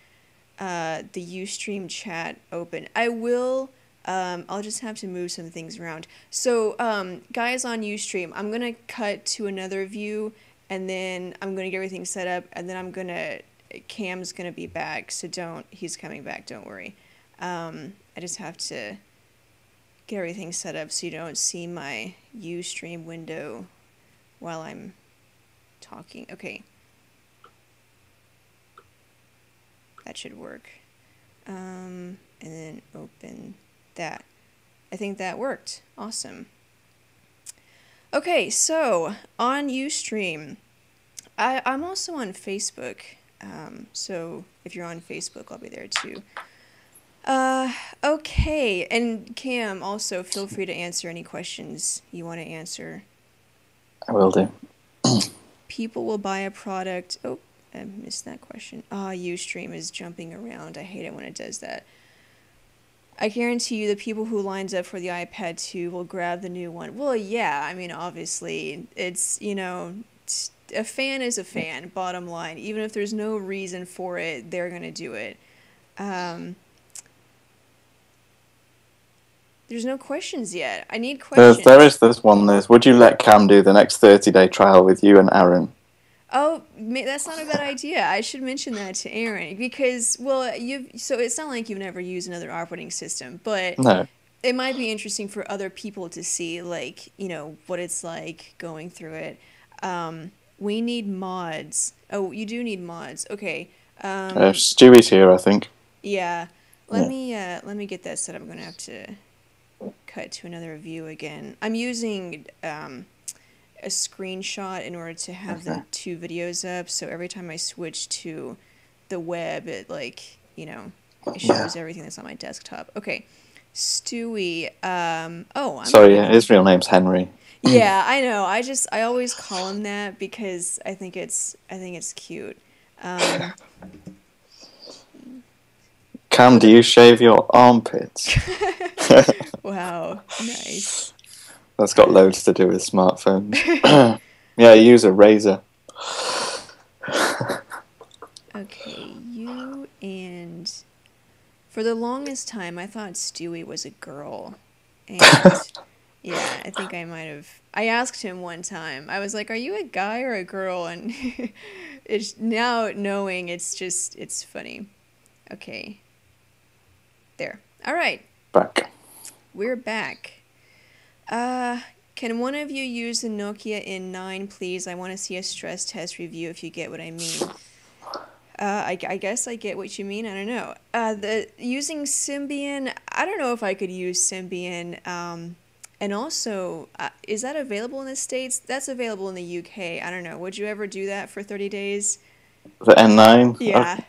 the Ustream chat open. I will. I'll just have to move some things around. So, guys on Ustream, I'm gonna cut to another view, and then I'm gonna get everything set up, and then Cam's gonna be back. So he's coming back. Don't worry. I just have to get everything set up so you don't see my Ustream window while I'm talking. Okay. That should work. And then open that. I think that worked. Awesome. Okay, so on Ustream, I'm also on Facebook. So if you're on Facebook, I'll be there too. Okay, and Cam, also feel free to answer any questions you want to answer. I will do. People will buy a product. Oh, I missed that question. Ustream is jumping around. I hate it when it does that. I guarantee you the people who lined up for the iPad 2 will grab the new one. Well, yeah, I mean, obviously, it's, a fan is a fan, bottom line. Even if there's no reason for it, they're going to do it. There's no questions yet. I need questions. There is this one. Would you let Cam do the next 30-day trial with you and Aaron? Oh, that's not a bad idea. I should mention that to Aaron because, well, so it's not like you've never used another operating system, but No. It might be interesting for other people to see, like, what it's like going through it. We need mods. Oh, you do need mods. Okay. Stewie's here, I think. Yeah. Let me get that set up. I'm gonna have to cut to another view again. I'm using a screenshot in order to have the two videos up, so every time I switch to the web, it it shows everything that's on my desktop. Okay, Stewie. His real name's Henry. Yeah, I know. I always call him that because I think it's cute. Cam, do you shave your armpits? Wow, nice. That's got loads to do with smartphones. Yeah, use a razor. Okay, for the longest time, I thought Stewie was a girl. And yeah, I think I asked him one time. I was like, "Are you a guy or a girl?" And it's now knowing it's funny. Okay. There. All right. Back. We're back. Can one of you use the Nokia N9, please? I want to see a stress test review if you get what I mean. I guess I get what you mean. I don't know. Using Symbian, I don't know if I could use Symbian. And also, is that available in the States? That's available in the UK. I don't know. Would you ever do that for 30 days? The N9? Yeah.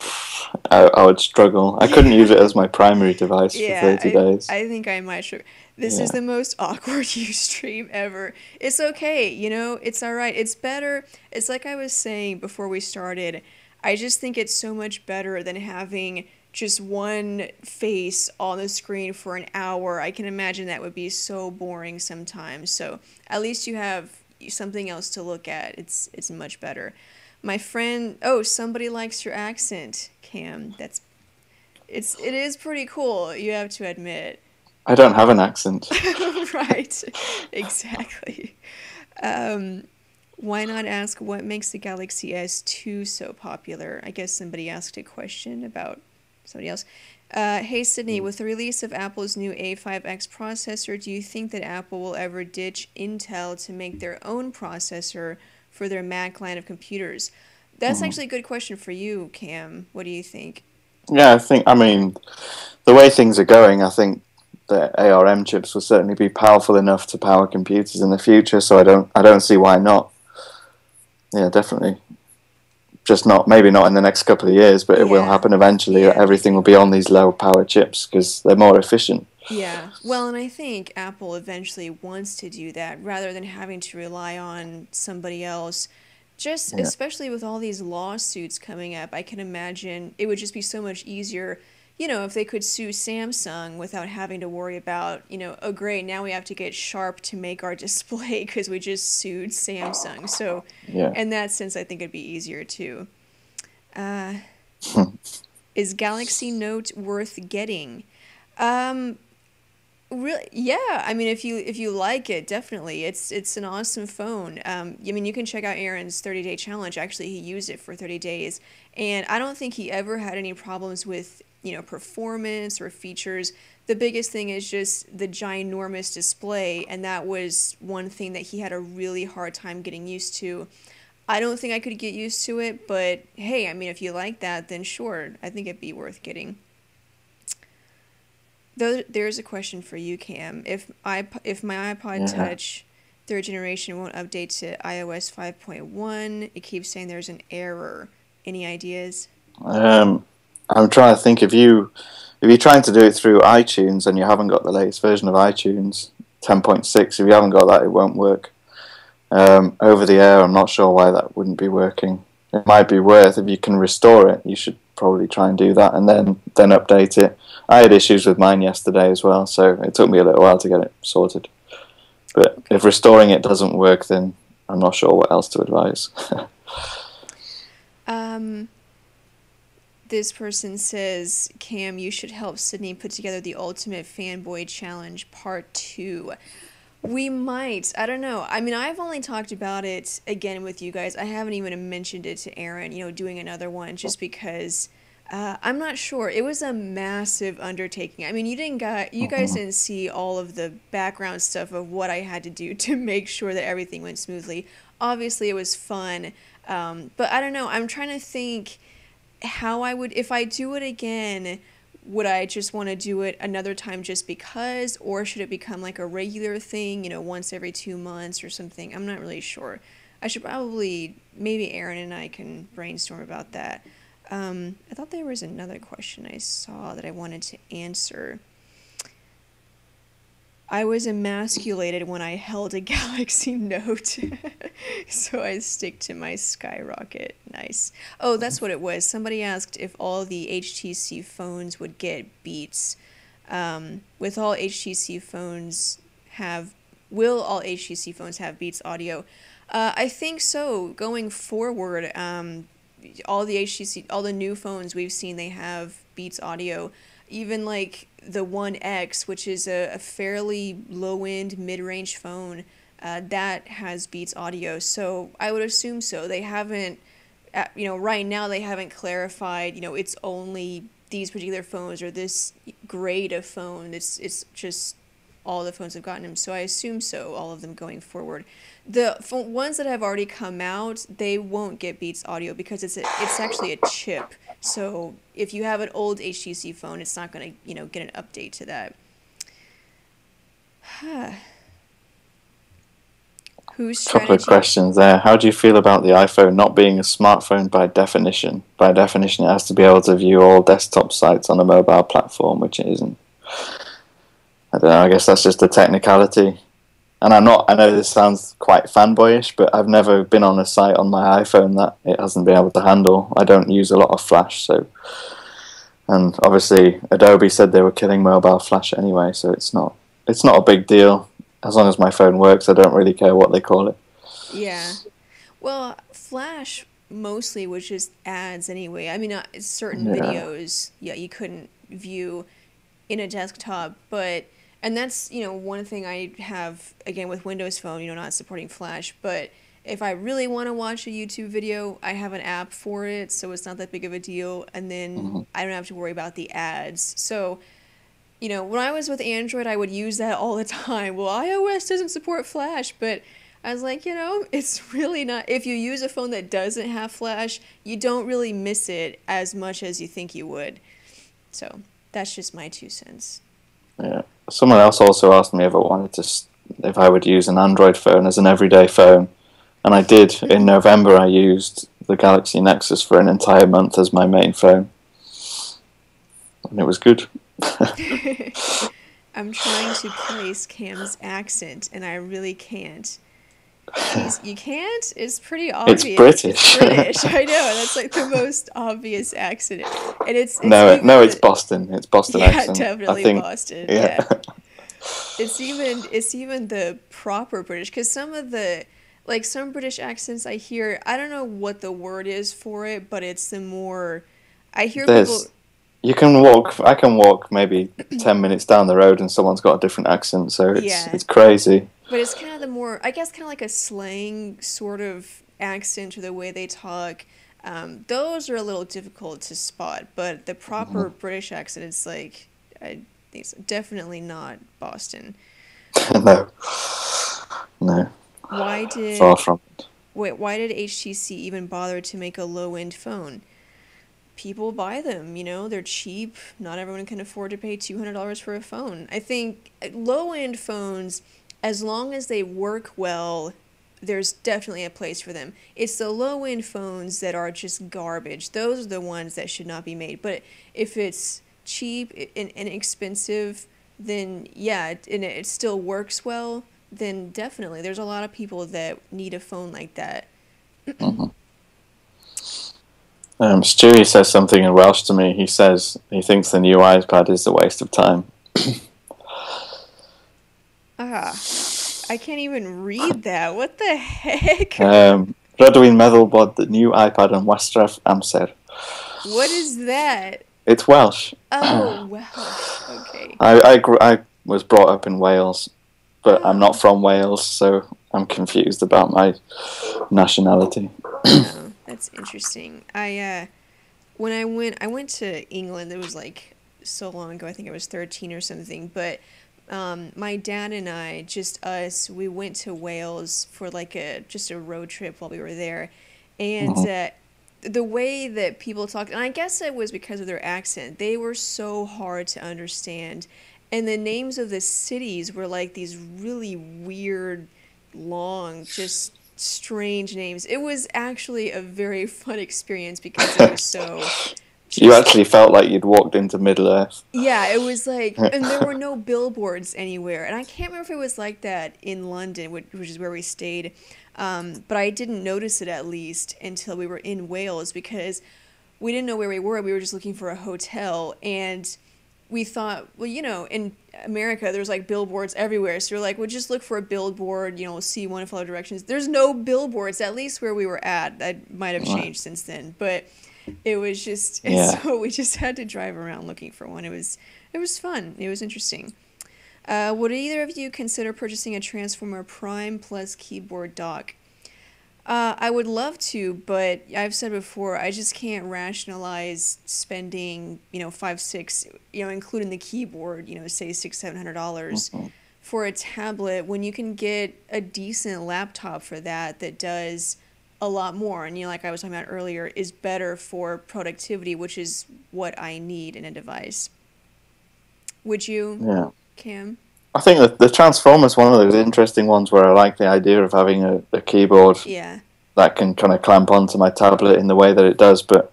I would struggle. I couldn't use it as my primary device for 30 days. I think I might struggle. This is the most awkward Ustream ever. It's okay, it's all right. It's better. It's like I was saying before we started. I just think it's so much better than having just one face on the screen for an hour. I can imagine that would be so boring sometimes. So at least you have something else to look at. It's much better. My friend, somebody likes your accent, Cam. It is pretty cool, you have to admit. I don't have an accent. Right, exactly. Why not ask what makes the Galaxy S2 so popular? I guess somebody asked a question about somebody else. Hey, Sydney, with the release of Apple's new A5X processor, do you think that Apple will ever ditch Intel to make their own processor for their Mac line of computers? That's actually a good question for you, Cam. What do you think? Yeah, the way things are going, I think the ARM chips will certainly be powerful enough to power computers in the future, so I don't see why not. Yeah, definitely. Just maybe not in the next couple of years, but it will happen eventually. Yeah, everything will be on these low power chips because they're more efficient. Yeah, well, and I think Apple eventually wants to do that rather than having to rely on somebody else. Especially with all these lawsuits coming up, I can imagine it would just be so much easier if they could sue Samsung without having to worry about, oh great, now we have to get Sharp to make our display because we just sued Samsung. So, Yeah. in that sense, I think it'd be easier too. Is Galaxy Note worth getting? Um, Really, yeah. I mean, if you like it, definitely, it's an awesome phone. I mean, you can check out Aaron's 30-day challenge. Actually, he used it for 30 days, and I don't think he ever had any problems with performance or features. The biggest thing is just the ginormous display, and that was one thing that he had a really hard time getting used to. I don't think I could get used to it, but hey, I mean, if you like that, then sure, I think it'd be worth getting. Though there's a question for you, Cam. If my iPod Yeah. Touch third generation won't update to iOS 5.1, it keeps saying there's an error. Any ideas? Um, I'm trying to think if you're trying to do it through iTunes and you haven't got the latest version of iTunes 10.6, if you haven't got that, it won't work. Over the air, I'm not sure why that wouldn't be working. It might be worth, if you can restore it, you should probably try and do that and then update it. I had issues with mine yesterday as well, so it took me a little while to get it sorted. But if restoring it doesn't work, then I'm not sure what else to advise. Um, this person says, Cam, you should help Sydney put together the Ultimate Fanboy Challenge Part 2. We might. I don't know. I mean, I've only talked about it again with you guys. I haven't even mentioned it to Aaron, doing another one just because I'm not sure. It was a massive undertaking. I mean, you guys didn't see all of the background stuff of what I had to do to make sure that everything went smoothly. Obviously, it was fun. But I don't know. I'm trying to think how I would, if I do it again, would I just want to do it another time just because, or should it become like a regular thing, once every 2 months or something? I'm not really sure. I should probably, maybe Aaron and I can brainstorm about that. I thought there was another question I saw that I wanted to answer. I was emasculated when I held a Galaxy Note, so I stick to my Skyrocket. Nice. Oh, that's what it was. Somebody asked if all the HTC phones would get Beats. With all HTC phones will all HTC phones have Beats audio? I think so. Going forward, all the new phones we've seen, they have Beats audio. Even like the One X, which is a fairly low-end, mid-range phone, that has Beats audio. So I would assume so. They haven't, right now they haven't clarified, it's only these particular phones or this grade of phone. It's just all the phones have gotten them. So I assume so, all of them going forward. The ones that have already come out, they won't get Beats audio because it's actually a chip. So if you have an old HTC phone, it's not going to, get an update to that. Whose A couple of strategy? questions there. How do you feel about the iPhone not being a smartphone by definition? By definition, it has to be able to view all desktop sites on a mobile platform, which it isn't. I don't know, I guess that's just a technicality. And I know this sounds quite fanboyish, but I've never been on a site on my iPhone that it hasn't been able to handle. I don't use a lot of Flash, so... And obviously, Adobe said they were killing mobile Flash anyway, so it's not a big deal. As long as my phone works, I don't really care what they call it. Yeah. Well, Flash mostly was just ads anyway. I mean, certain videos, you couldn't view in a desktop, but... And that's, one thing I have, again, with Windows Phone, not supporting Flash. But if I really want to watch a YouTube video, I have an app for it, so it's not that big of a deal. And then I don't have to worry about the ads. So, when I was with Android, I would use that all the time. Well, iOS doesn't support Flash, but I was like, it's really not. If you use a phone that doesn't have Flash, you don't really miss it as much as you think you would. So that's just my 2 cents. Yeah. Someone else also asked me if I would use an Android phone as an everyday phone, and I did. In November, I used the Galaxy Nexus for an entire month as my main phone, and it was good. I'm trying to place Cam's accent, and I really can't. Jeez, you can't? It's pretty It's obvious. It's British. British. I know. That's like the most obvious accent. And it's No, even no, it's the Boston. It's Boston yeah, accent. I definitely think. Boston. Yeah. Yeah. It's even the proper British because some of the like some British accents I hear, I don't know what the word is for it, but it's the more I hear people There's. You can walk. I can walk maybe 10 minutes down the road, and someone's got a different accent. So yeah, it's crazy. but it's kind of the more I guess kind of like a slang sort of accent or the way they talk. Those are a little difficult to spot, but the proper British accent is like I think it's definitely not Boston. No, no, Why far did from it. Wait, why did HTC even bother to make a low-end phone? People buy them, they're cheap. Not everyone can afford to pay $200 for a phone. I think low-end phones, as long as they work well, there's definitely a place for them. It's the low-end phones that are just garbage. Those are the ones that should not be made. But if it's cheap and inexpensive, then yeah, and it still works well, then definitely. There's a lot of people that need a phone like that. Mhm. Stewie says something in Welsh to me. He says he thinks the new iPad is a waste of time. Ah, I can't even read that. What the heck? Rydw i'n meddwl bod the new iPad yn wastraff amser. What is that? It's Welsh. Oh, Welsh. Okay. I was brought up in Wales, but I'm not Oh, from Wales, so I'm confused about my nationality. oh, that's interesting. When I went to England. It was like so long ago. I think I was 13 or something. But my dad and I, just us, we went to Wales for like just a road trip while we were there, and Mhm. the way that people talked, and I guess it was because of their accent, they were so hard to understand, and the names of the cities were like these really weird, long, just strange names. It was actually a very fun experience because it was so You just actually felt like you'd walked into Middle Earth. yeah, it was like, and there were no billboards anywhere. And I can't remember if it was like that in London, which is where we stayed. But I didn't notice it at least until we were in Wales because we didn't know where we were. We were just looking for a hotel. And we thought, well, in America, there's like billboards everywhere. So we're like, we'll just look for a billboard, we'll see one, follow directions. There's no billboards, at least where we were at. That might have changed since then. But it was just Yeah. so we just had to drive around looking for one. It was fun. It was interesting. Would either of you consider purchasing a Transformer Prime plus keyboard dock? I would love to, but I've said before, I just can't rationalize spending, five, six, including the keyboard, say $600-700 Mhm. for a tablet when you can get a decent laptop for that does a lot more. And like I was talking about earlier, is better for productivity, which is what I need in a device. Would you, Yeah. Cam? I think that the Transformer's one of those interesting ones where I like the idea of having a keyboard Yeah. that can kind of clamp onto my tablet in the way that it does, but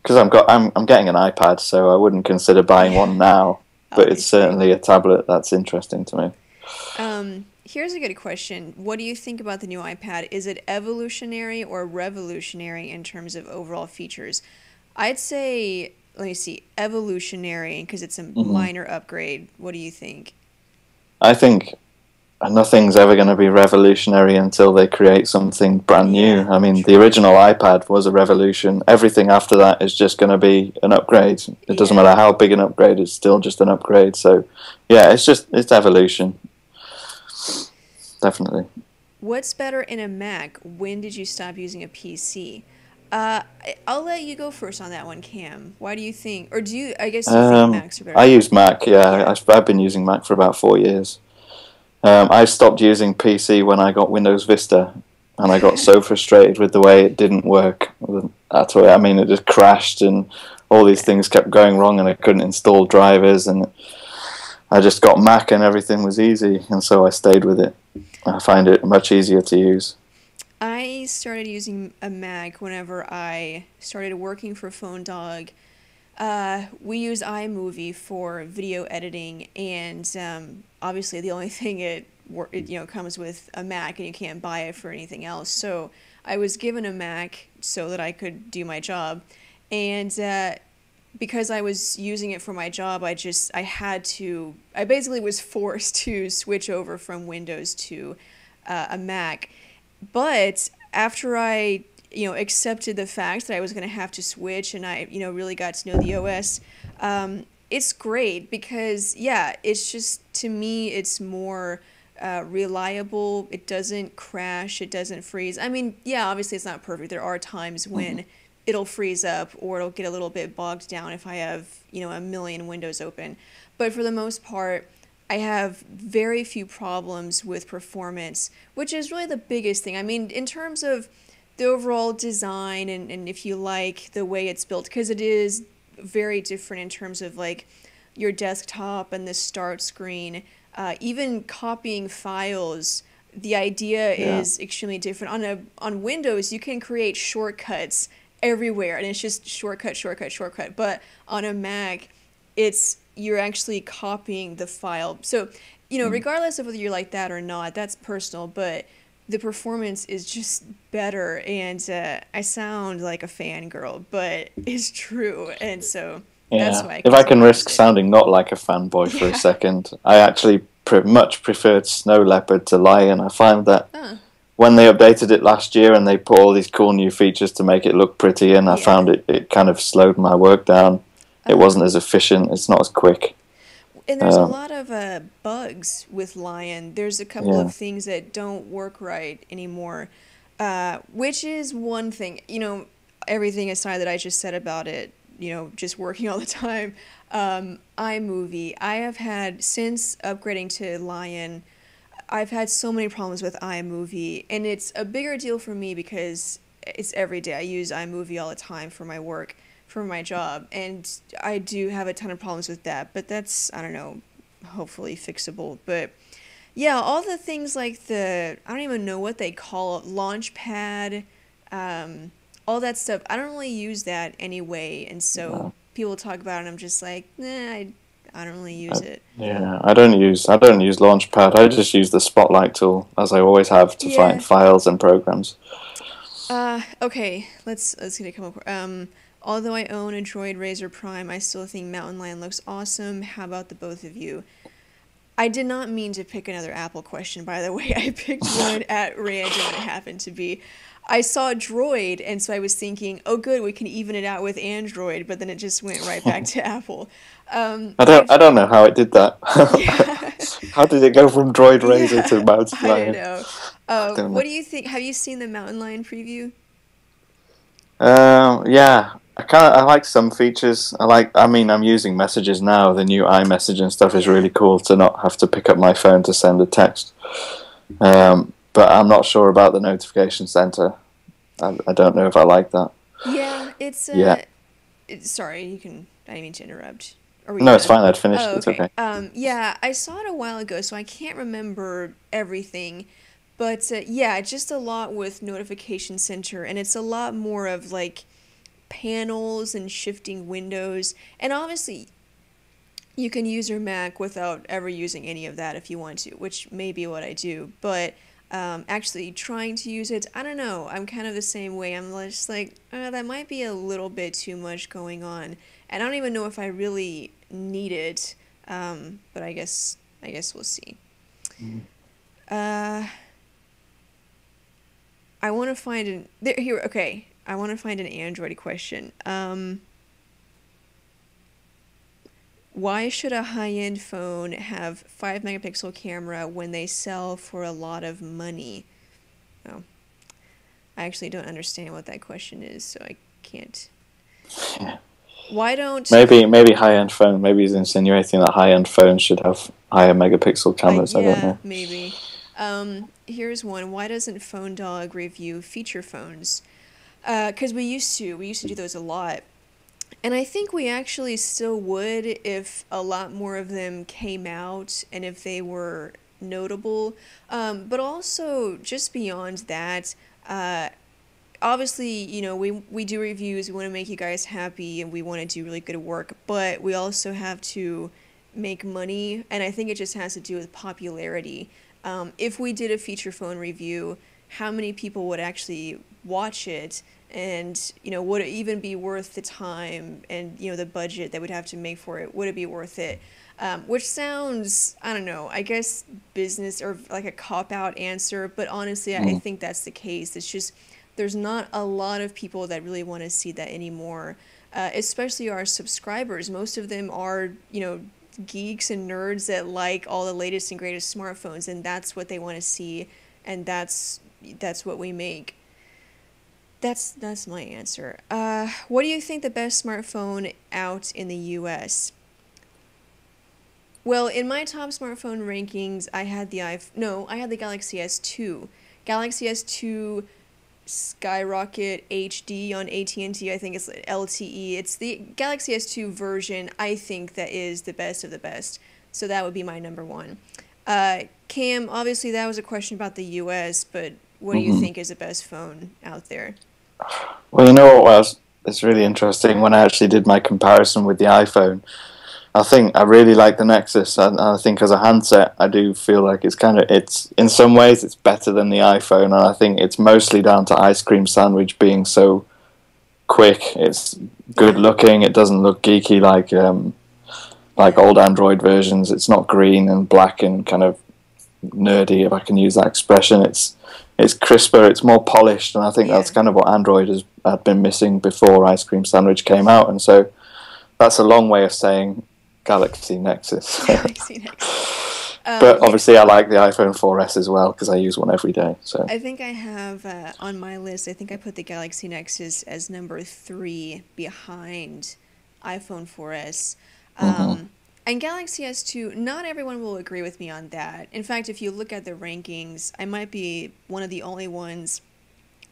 because I'm getting an iPad, so I wouldn't consider buying Yeah. one now. But it's Obviously. certainly a tablet that's interesting to me. Here's a good question. What do you think about the new iPad? Is it evolutionary or revolutionary in terms of overall features? I'd say, let me see, evolutionary because it's a Hmm. minor upgrade. What do you think? I think nothing's ever going to be revolutionary until they create something brand new. Yeah, I mean, the true. original iPad was a revolution. Everything after that is just going to be an upgrade. It doesn't Yeah. matter how big an upgrade; it's still just an upgrade. So, yeah, it's evolution, definitely. What's better in a Mac? When did you stop using a PC? I'll let you go first on that one, Cam. Why do you think, or I guess you think Macs are better I now? use Mac. Yeah, Yeah. I've been using Mac for about 4 years. I stopped using PC when I got Windows Vista, and I got so frustrated with the way it didn't work. That's why I mean, it just crashed, and all these things kept going wrong, and I couldn't install drivers, and I just got Mac, and everything was easy, and so I stayed with it. I find it much easier to use. I started using a Mac whenever I started working for PhoneDog. We use iMovie for video editing, and obviously the only thing it comes with a Mac, and you can't buy it for anything else. So I was given a Mac so that I could do my job, and because I was using it for my job, I basically was forced to switch over from Windows to a Mac. But after I accepted the fact that I was going to have to switch, and I really got to know the OS, it's great because it's just, to me, it's more reliable. It doesn't crash, it doesn't freeze. I mean, obviously it's not perfect. There are times when it'll freeze up or it'll get a little bit bogged down if I have a million windows open, but for the most part I have very few problems with performance, which is really the biggest thing. I mean, in terms of the overall design, and if you like the way it's built, because it is very different in terms of like your desktop and the start screen, even copying files, the idea is extremely different. On Windows, you can create shortcuts everywhere, and it's just shortcut. But on a Mac, you're actually copying the file. So, regardless of whether you're like that or not, that's personal, but the performance is just better, and I sound like a fangirl, but it's true, and so that's why if I can risk sounding not like a fanboy for a second, I actually much preferred Snow Leopard to Lion. I find that when they updated it last year and they put all these cool new features to make it look pretty, and I found it kind of slowed my work down. It wasn't as efficient. It's not as quick. And there's a lot of bugs with Lion. There's a couple of things that don't work right anymore, which is one thing. Everything aside that I just said about it, just working all the time. iMovie. I have had, since upgrading to Lion, I've had so many problems with iMovie, and it's a bigger deal for me because it's every day. I use iMovie all the time for my work, for my job, and I do have a ton of problems with that, but that's, I don't know, hopefully fixable. But yeah, all the things like I don't even know what they call it, Launchpad, all that stuff, I don't really use that anyway, and so people talk about it and I'm just like, nah, I don't really use it. Yeah, I don't use Launchpad. I just use the Spotlight tool, as I always have, to find files and programs. Okay, let's get a couple. Although I own a Droid Razr Prime, I still think Mountain Lion looks awesome. How about the both of you? I did not mean to pick another Apple question, by the way. I picked one at random, and it happened to be. I saw Droid, and so I was thinking, oh good, we can even it out with Android, but then it just went right back to Apple. I don't know how it did that. How did it go from Droid Razr to Mountain Lion? I don't know. What do you think? Have you seen the Mountain Lion preview? Yeah. I like some features. I'm using Messages now. The new iMessage and stuff is really cool, to not have to pick up my phone to send a text. But I'm not sure about the notification center. I don't know if I like that. Yeah, it's sorry, you can. I didn't mean to interrupt. No, it's fine. I'd finished. Oh, okay. It's okay. Yeah, I saw it a while ago, so I can't remember everything. But just a lot with notification center, and it's a lot more of like panels and shifting windows, and obviously you can use your Mac without ever using any of that if you want to, which may be what I do, but actually trying to use it, I don't know, I'm kind of the same way. I'm just like, that might be a little bit too much going on, and I don't even know if I really need it, but I guess we'll see. I want to find I want to find an Android question. Why should a high-end phone have 5-megapixel camera when they sell for a lot of money? Oh, I actually don't understand what that question is, so I can't. Why don't... Maybe high-end phone. Maybe he's insinuating that high-end phones should have higher megapixel cameras. I don't know. Maybe. Here's one. Why doesn't PhoneDog review feature phones? Because we used to do those a lot. And I think we actually still would if a lot more of them came out and if they were notable. But also, just beyond that, obviously, you know, we do reviews, we want to make you guys happy, and we want to do really good work, but we also have to make money, and I think it just has to do with popularity. If we did a feature phone review, how many people would actually watch it, and, you know, would it even be worth the time and, you know, the budget that we'd have to make for it? Would it be worth it? Which sounds, I don't know, I guess business or like a cop-out answer, but honestly, I think that's the case. It's just there's not a lot of people that really want to see that anymore, especially our subscribers. Most of them are, you know, geeks and nerds that like all the latest and greatest smartphones, and that's what they want to see, and that's what we make. That's my answer. What do you think the best smartphone out in the U.S.? Well, in my top smartphone rankings, I had the I had the Galaxy S2. Galaxy S2 Skyrocket HD on AT&T, I think it's LTE. It's the Galaxy S2 version, I think, that is the best of the best. So that would be my number one. Cam, obviously that was a question about the US, but what do you think is the best phone out there? Well, you know what was? It's really interesting. When I actually did my comparison with the iPhone, I think I really like the Nexus, and I think as a handset, I do feel like it's in some ways it's better than the iPhone, and I think it's mostly down to Ice Cream Sandwich being so quick. It's good looking. It doesn't look geeky like old Android versions. It's not green and black and kind of nerdy, if I can use that expression. It's crisper. It's more polished, and I think that's kind of what Android had been missing before Ice Cream Sandwich came out, and so that's a long way of saying Galaxy Nexus. Galaxy Nexus. But obviously I like the iPhone 4S as well because I use one every day. So I think I have on my list, I think I put the Galaxy Nexus as number 3 behind iPhone 4S. And Galaxy S2, not everyone will agree with me on that. In fact, if you look at the rankings, I might be one of the only ones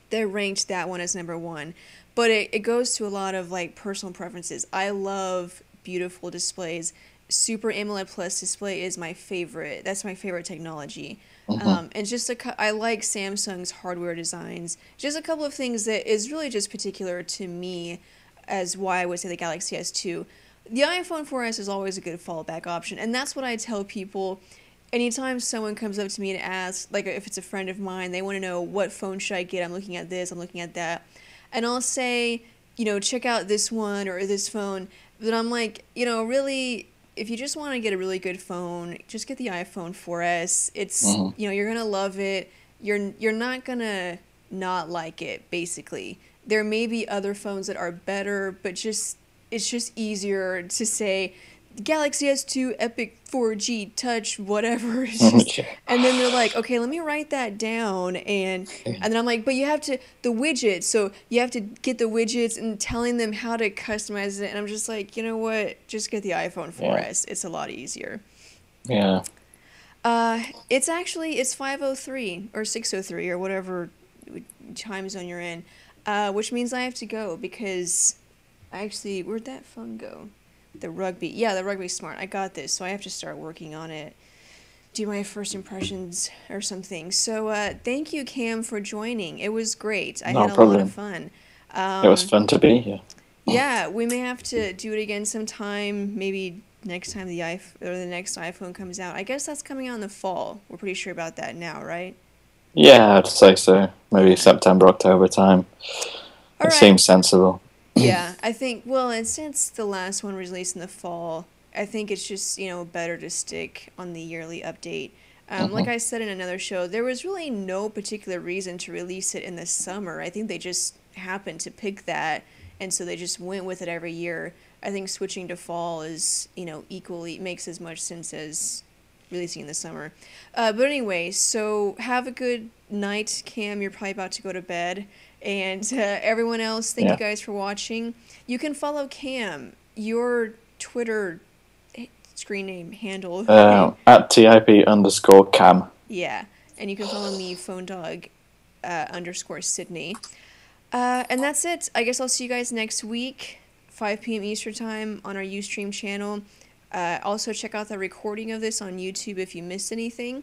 that ranked that one as number 1. But it goes to a lot of like personal preferences. I love beautiful displays. Super AMOLED Plus display is my favorite. That's my favorite technology. And just I like Samsung's hardware designs. Just a couple of things that is really just particular to me as why I would say the Galaxy S2. The iPhone 4S is always a good fallback option, and that's what I tell people. Anytime someone comes up to me and asks, like if it's a friend of mine, they want to know what phone should I get. I'm looking at this, I'm looking at that. And I'll say, you know, check out this one or this phone. But I'm like, you know, really, if you just want to get a really good phone, just get the iPhone 4S. It's, you know, you're going to love it. You're not going to not like it, basically. There may be other phones that are better, but it's just easier to say, Galaxy S2 Epic 4G Touch whatever. And then they're like, okay, let me write that down, and then I'm like, but you have to the widgets, so you have to get the widgets and telling them how to customize it, and I'm just like, you know what, just get the iPhone 4S. It's a lot easier. It's 5:03 or 6:03 or whatever time zone you're in, which means I have to go because actually, where'd that phone go? The rugby. Yeah, the rugby smart. I got this, so I have to start working on it. Do my first impressions or something. So thank you, Cam, for joining. It was great. I had a lot of fun. It was fun to be here. Yeah, we may have to do it again sometime. Maybe next time the next iPhone comes out. I guess that's coming out in the fall. We're pretty sure about that now, right? Yeah, I'd say so. Maybe September, October time. It seems sensible. Yeah, I think, well, and since the last one was released in the fall, I think it's just, you know, better to stick on the yearly update. Like I said in another show, there was really no particular reason to release it in the summer. I think they just happened to pick that, and so they just went with it every year. I think switching to fall is, you know, equally makes as much sense as releasing in the summer. But anyway, so have a good night, Cam. You're probably about to go to bed. And everyone else, thank you guys for watching. You can follow Cam, your Twitter screen name handle. At TIP_Cam. Yeah, and you can follow me, PhoneDog _Sydney. And that's it. I guess I'll see you guys next week, 5 p.m. Eastern Time on our Ustream channel. Also, check out the recording of this on YouTube if you missed anything.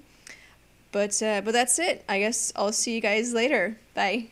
But that's it. I guess I'll see you guys later. Bye.